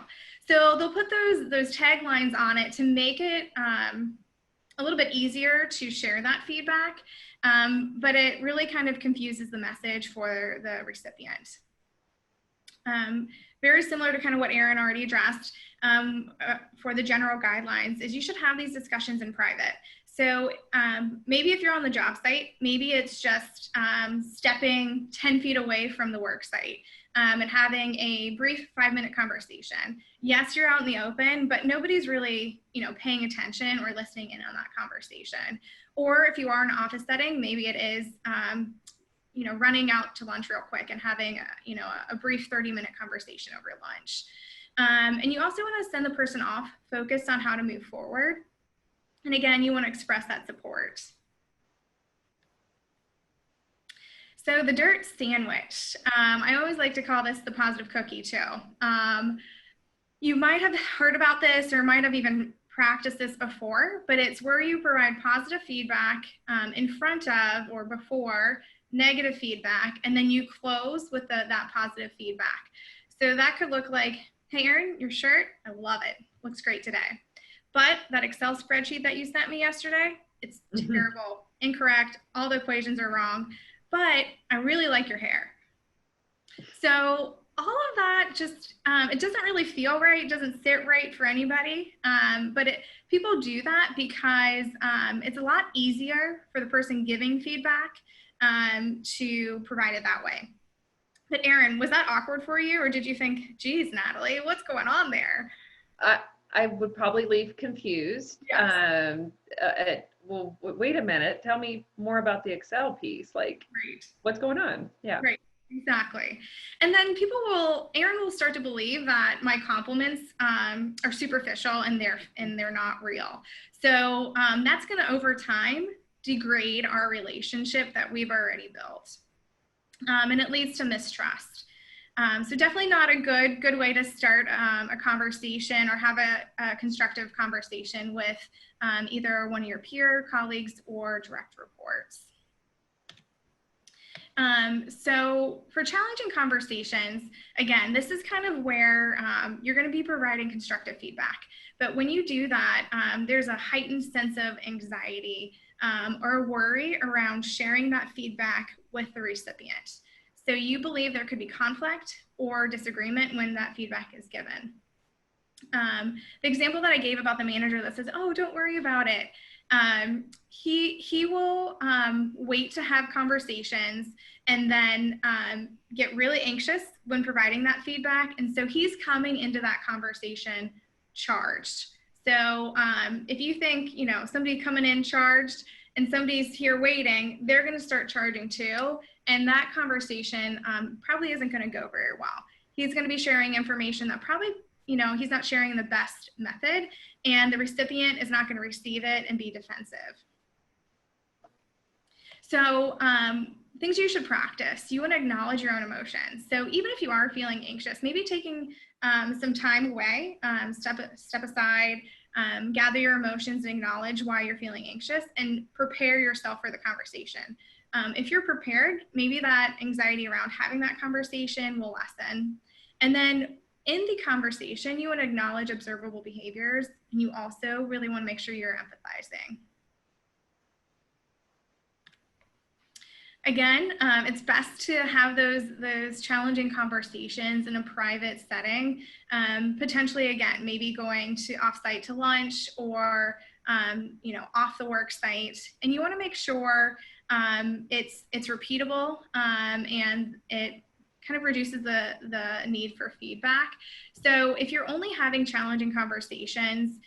So they'll put those taglines on it to make it a little bit easier to share that feedback. But it really kind of confuses the message for the recipient. Very similar to kind of what Erin already addressed for the general guidelines is you should have these discussions in private. So maybe if you're on the job site, maybe it's just stepping 10 feet away from the work site and having a brief 5-minute conversation. Yes, you're out in the open, but nobody's really, paying attention or listening in on that conversation. Or if you are in an office setting, maybe it is, running out to lunch real quick and having, a brief 30-minute conversation over lunch. And you also want to send the person off focused on how to move forward. And again, you want to express that support. So the dirt sandwich, I always like to call this the positive cookie too. You might have heard about this or might have even practiced this before, but it's where you provide positive feedback in front of or before negative feedback, and then you close with that positive feedback. So that could look like, hey Erin, your shirt, I love it, looks great today. But that Excel spreadsheet that you sent me yesterday, it's terrible, incorrect, all the equations are wrong, but I really like your hair. So all of that just, it doesn't really feel right, it doesn't sit right for anybody, but people do that because it's a lot easier for the person giving feedback to provide it that way. But Erin, was that awkward for you, or did you think, geez, Natalie, what's going on there? I would probably leave confused. Yes. Well, wait a minute. Tell me more about the Excel piece. Like, Right. What's going on? Yeah. Right. Exactly. And then Erin will start to believe that my compliments are superficial and they're not real. So that's going to over time degrade our relationship that we've already built. And it leads to mistrust. So definitely not a good way to start a conversation or have a constructive conversation with either one of your peer colleagues or direct reports. So for challenging conversations, again, this is kind of where you're going to be providing constructive feedback. But when you do that, there's a heightened sense of anxiety or worry around sharing that feedback with the recipient. So you believe there could be conflict or disagreement when that feedback is given. The example that I gave about the manager that says, oh, don't worry about it. He will wait to have conversations and then get really anxious when providing that feedback. And so he's coming into that conversation charged. So if you think, somebody coming in charged and somebody's here waiting, they're going to start charging too. And that conversation probably isn't going to go very well. He's going to be sharing information that probably, he's not sharing the best method, and the recipient is not going to receive it and be defensive. So things you should practice. You want to acknowledge your own emotions. So even if you are feeling anxious, maybe taking some time away, step aside, gather your emotions and acknowledge why you're feeling anxious and prepare yourself for the conversation. If you're prepared, maybe that anxiety around having that conversation will lessen. And then in the conversation, you want to acknowledge observable behaviors, and you also really want to make sure you're empathizing. Again, it's best to have those challenging conversations in a private setting, potentially, again, maybe going to offsite to lunch or, off the work site. And you want to make sure It's repeatable, and it kind of reduces the need for feedback. So if you're only having challenging conversations,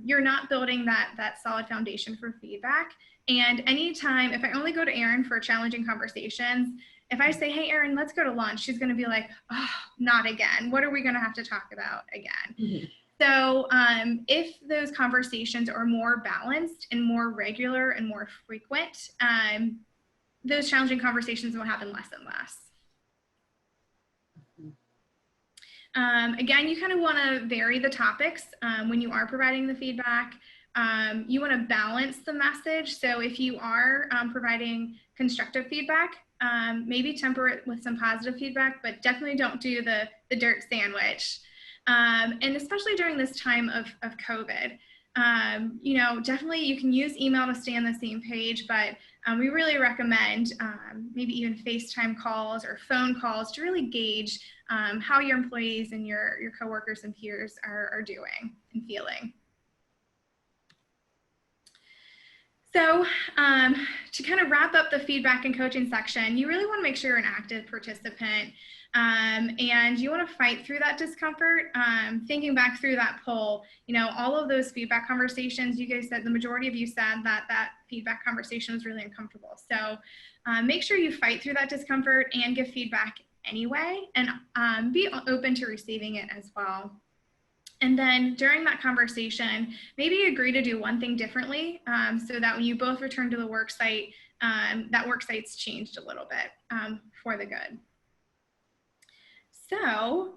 you're not building that solid foundation for feedback. And anytime, if I only go to Erin for challenging conversations, if I say, hey, Erin, let's go to lunch, she's going to be like, oh, not again. What are we going to have to talk about again? Mm-hmm. So if those conversations are more balanced and more regular and more frequent, those challenging conversations will happen less and less. Again, you kind of want to vary the topics when you are providing the feedback. You want to balance the message. So if you are providing constructive feedback, maybe temper it with some positive feedback, but definitely don't do the dirt sandwich. And especially during this time of COVID, you know, definitely you can use email to stay on the same page, but we really recommend maybe even FaceTime calls or phone calls to really gauge how your employees and your coworkers and peers are doing and feeling. So to kind of wrap up the feedback and coaching section, you really want to make sure you're an active participant, and you want to fight through that discomfort. Thinking back through that poll, you know, all of those feedback conversations, you guys said, the majority of you said that feedback conversation was really uncomfortable. So make sure you fight through that discomfort and give feedback anyway, and be open to receiving it as well. And then during that conversation, maybe agree to do one thing differently, so that when you both return to the work site, that work site's changed a little bit for the good. So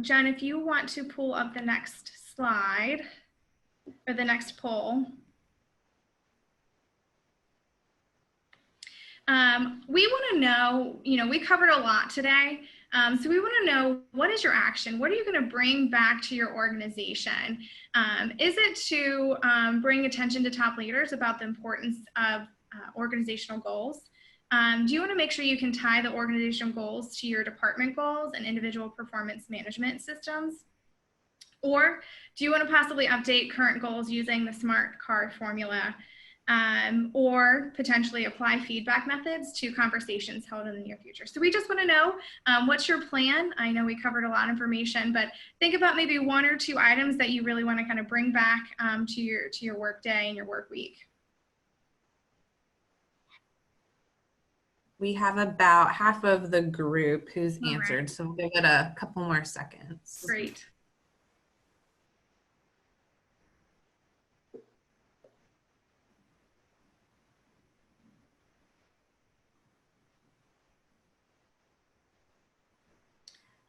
Jen, if you want to pull up the next slide or the next poll. We want to know, you know, we covered a lot today. So we want to know, what is your action? What are you going to bring back to your organization? Is it to bring attention to top leaders about the importance of organizational goals? Do you want to make sure you can tie the organizational goals to your department goals and individual performance management systems? Or do you want to possibly update current goals using the SMART card formula? Or potentially apply feedback methods to conversations held in the near future. So we just want to know, what's your plan? I know we covered a lot of information, but think about maybe 1 or 2 items that you really want to kind of bring back to your work day and your work week. We have about half of the group who's All answered, right. so we'll give it a couple more seconds. Great.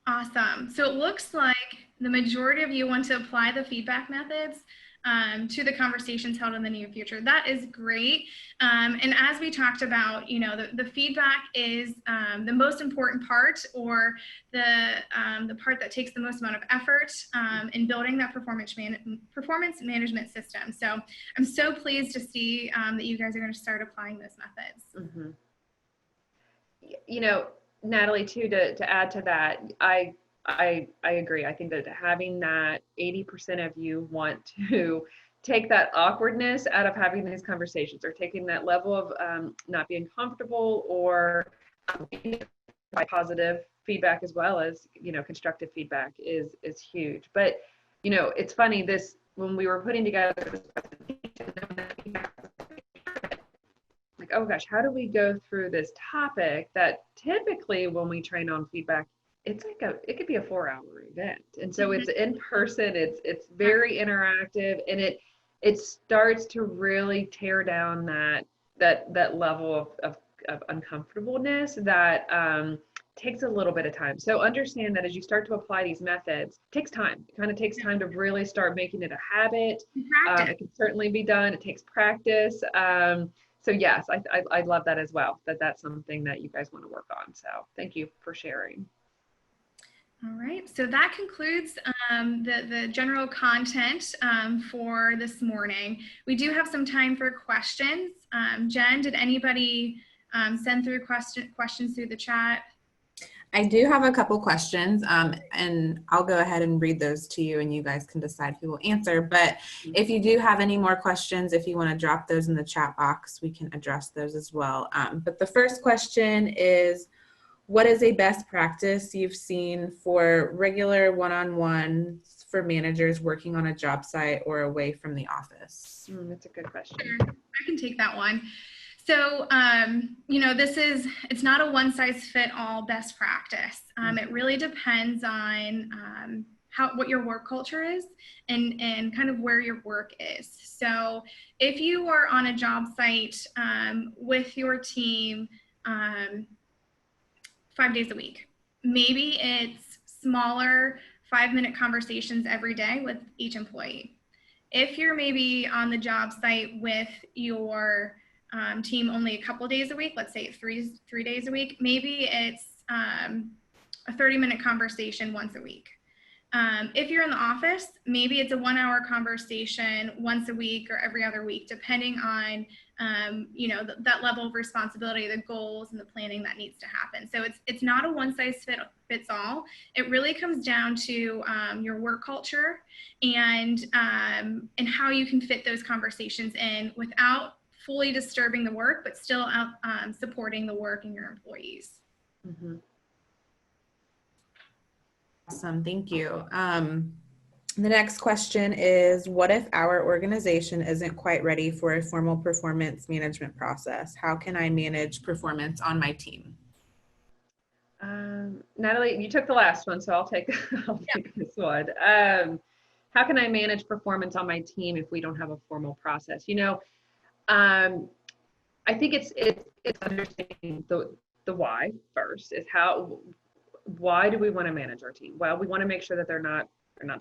Awesome. So it looks like the majority of you want to apply the feedback methods to the conversations held in the near future. That is great. And as we talked about, you know, the feedback is the most important part, or the part that takes the most amount of effort in building that performance management system. So I'm so pleased to see that you guys are going to start applying those methods. Mm-hmm. You know, Natalie, too, to add to that, I agree. I think that having that 80% of you want to take that awkwardness out of having these conversations, or taking that level of not being comfortable, or by positive feedback as well as, you know, constructive feedback is huge. But, you know, it's funny, this, when we were putting together this presentation, like, oh gosh, how do we go through this topic that typically when we train on feedback, it's like it could be a 4-hour event. And so it's in person, it's very interactive, and it starts to really tear down that level of uncomfortableness that takes a little bit of time. So understand that as you start to apply these methods, it takes time. It kind of takes time to really start making it a habit. It can certainly be done. It takes practice. So yes, I love that as well, that's something that you guys want to work on. So thank you for sharing. All right, so that concludes the general content for this morning. We do have some time for questions. Jen, did anybody send through questions through the chat? I do have a couple questions, and I'll go ahead and read those to you, and you guys can decide who will answer. But if you do have any more questions, if you want to drop those in the chat box, we can address those as well. But the first question is, what is a best practice you've seen for regular one-on-ones for managers working on a job site or away from the office? That's a good question. Sure. I can take that one. So, it's not a one size fit all best practice. It really depends on what your work culture is and kind of where your work is. So if you are on a job site with your team 5 days a week, maybe it's smaller 5-minute conversations every day with each employee. If you're maybe on the job site with your team only a couple days a week, let's say 3 days a week, maybe it's a 30-minute conversation once a week. If you're in the office, maybe it's a 1-hour conversation once a week or every other week, depending on that level of responsibility, the goals and the planning that needs to happen. So it's not a one size fits all. It really comes down to your work culture and how you can fit those conversations in without fully disturbing the work, but still supporting the work and your employees. Mm-hmm. Awesome, thank you. The next question is, what if our organization isn't quite ready for a formal performance management process? How can I manage performance on my team? Natalie, you took the last one, so I'll take this one. How can I manage performance on my team if we don't have a formal process? I think it's understanding the why first. Is why do we want to manage our team? Well, we want to make sure that they're not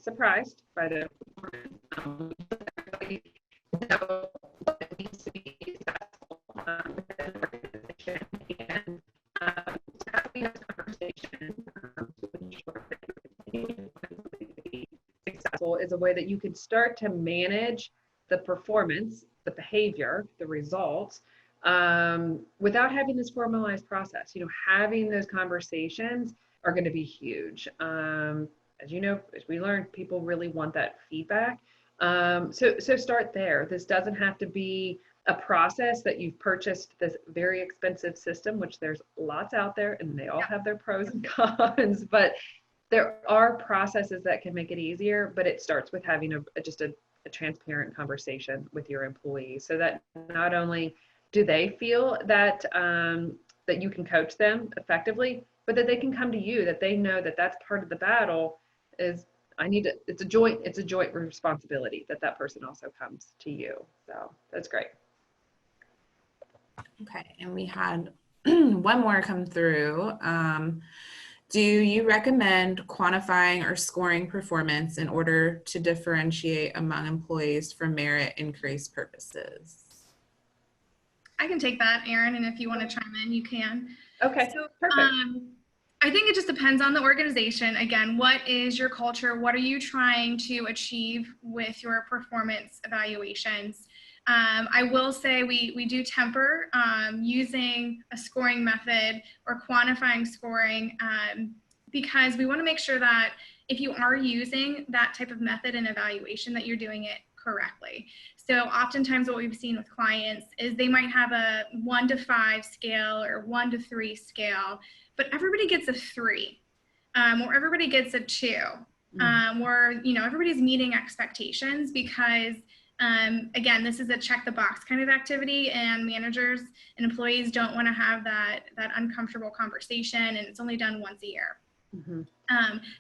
surprised by the performance. Know what it means to be successful within an organization, and how we have conversation to ensure that you're continuing to be successful is a way that you can start to manage the performance, the behavior, the results, without having this formalized process. Having those conversations are going to be huge. As you know, as we learned, people really want that feedback. So start there. This doesn't have to be a process that you've purchased this very expensive system, which there's lots out there and they all have their pros and cons, but there are processes that can make it easier, but it starts with having a transparent conversation with your employees, so that not only do they feel that that you can coach them effectively, but that they can come to you, that they know that that's part of the battle. It's a joint responsibility that person also comes to you. So that's great. Okay, and we had one more come through. Do you recommend quantifying or scoring performance in order to differentiate among employees for merit increase purposes? I can take that, Erin, and if you want to chime in, you can. Okay, so, perfect. I think it just depends on the organization. Again, what is your culture? What are you trying to achieve with your performance evaluations? I will say we do temper using a scoring method or quantifying scoring because we want to make sure that if you are using that type of method and evaluation, that you're doing it correctly. So oftentimes what we've seen with clients is they might have a 1 to 5 scale or 1 to 3 scale, but everybody gets a 3 or everybody gets a 2 or everybody's meeting expectations because again, this is a check the box kind of activity, and managers and employees don't want to have that uncomfortable conversation, and it's only done once a year. Mm-hmm.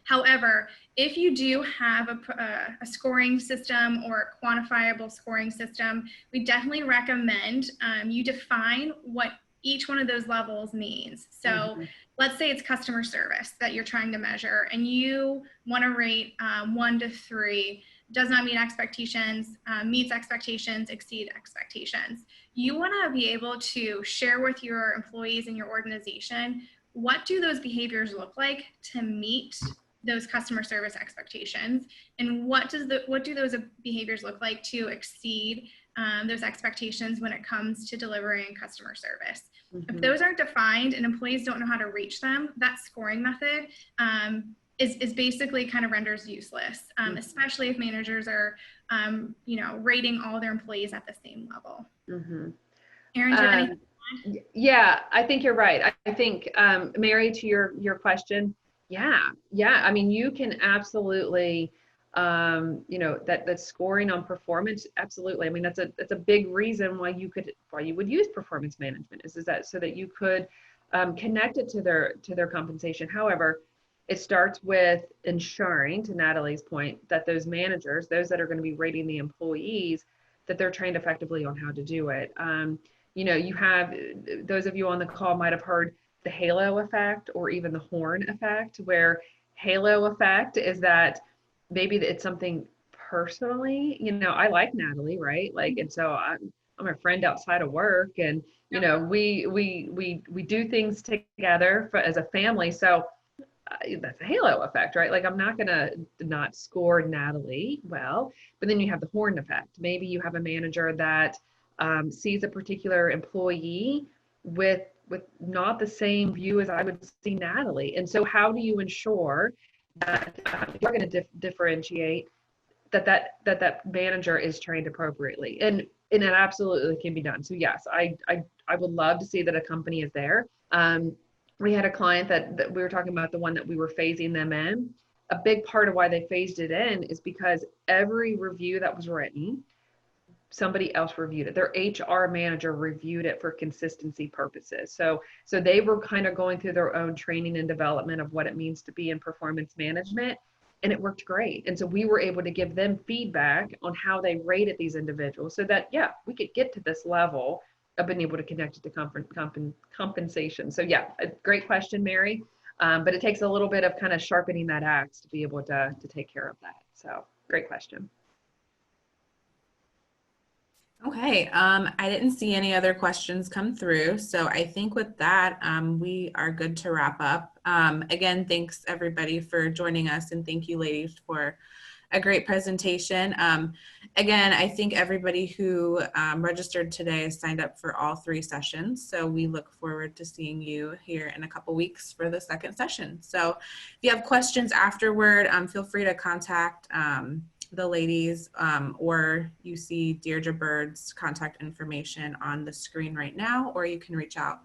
However, if you do have a scoring system or a quantifiable scoring system, we definitely recommend you define what each one of those levels means. So let's say it's customer service that you're trying to measure, and you want to rate 1 to 3, does not meet expectations, meets expectations, exceed expectations. You want to be able to share with your employees in your organization, what do those behaviors look like to meet those customer service expectations, and what do those behaviors look like to exceed those expectations when it comes to delivering customer service. If Mhm. those aren't defined and employees don't know how to reach them, that scoring method is basically kind of renders useless, especially if managers are, rating all their employees at the same level. Mhm. Erin, do you have any? Yeah, I think you're right. I think, Mary, to your question, yeah. I mean, you can absolutely, that scoring on performance, absolutely. I mean, that's a big reason why you would use performance management is that so that you could connect it to their compensation. However, it starts with ensuring, to Natalie's point, that those managers, those that are going to be rating the employees, that they're trained effectively on how to do it. You have those of you on the call might have heard the halo effect or even the horn effect, where halo effect is that maybe it's something personally, I like Natalie, right? Like, and so I'm a friend outside of work, and we do things together as a family. So that's a halo effect, right? Like, I'm not gonna not score Natalie well, but then you have the horn effect. Maybe you have a manager that sees a particular employee with not the same view as I would see Natalie. And so how do you ensure that you're going to differentiate that manager is trained appropriately? And it absolutely can be done. So yes, I would love to see that a company is there. We had a client that we were talking about, the one that we were phasing them in. A big part of why they phased it in is because every review that was written, somebody else reviewed it. Their HR manager reviewed it for consistency purposes. So they were kind of going through their own training and development of what it means to be in performance management, and it worked great. And so we were able to give them feedback on how they rated these individuals so that, yeah, we could get to this level of being able to connect it to compensation. So yeah, a great question, Mary. But it takes a little bit of kind of sharpening that axe to be able to take care of that. So great question. Okay, I didn't see any other questions come through. So I think with that, we are good to wrap up. Again, thanks everybody for joining us, and thank you ladies for a great presentation. Again, I think everybody who registered today signed up for all 3 sessions. So we look forward to seeing you here in a couple weeks for the second session. So if you have questions afterward, feel free to contact the ladies, or you see Deirdre Bird's contact information on the screen right now, or you can reach out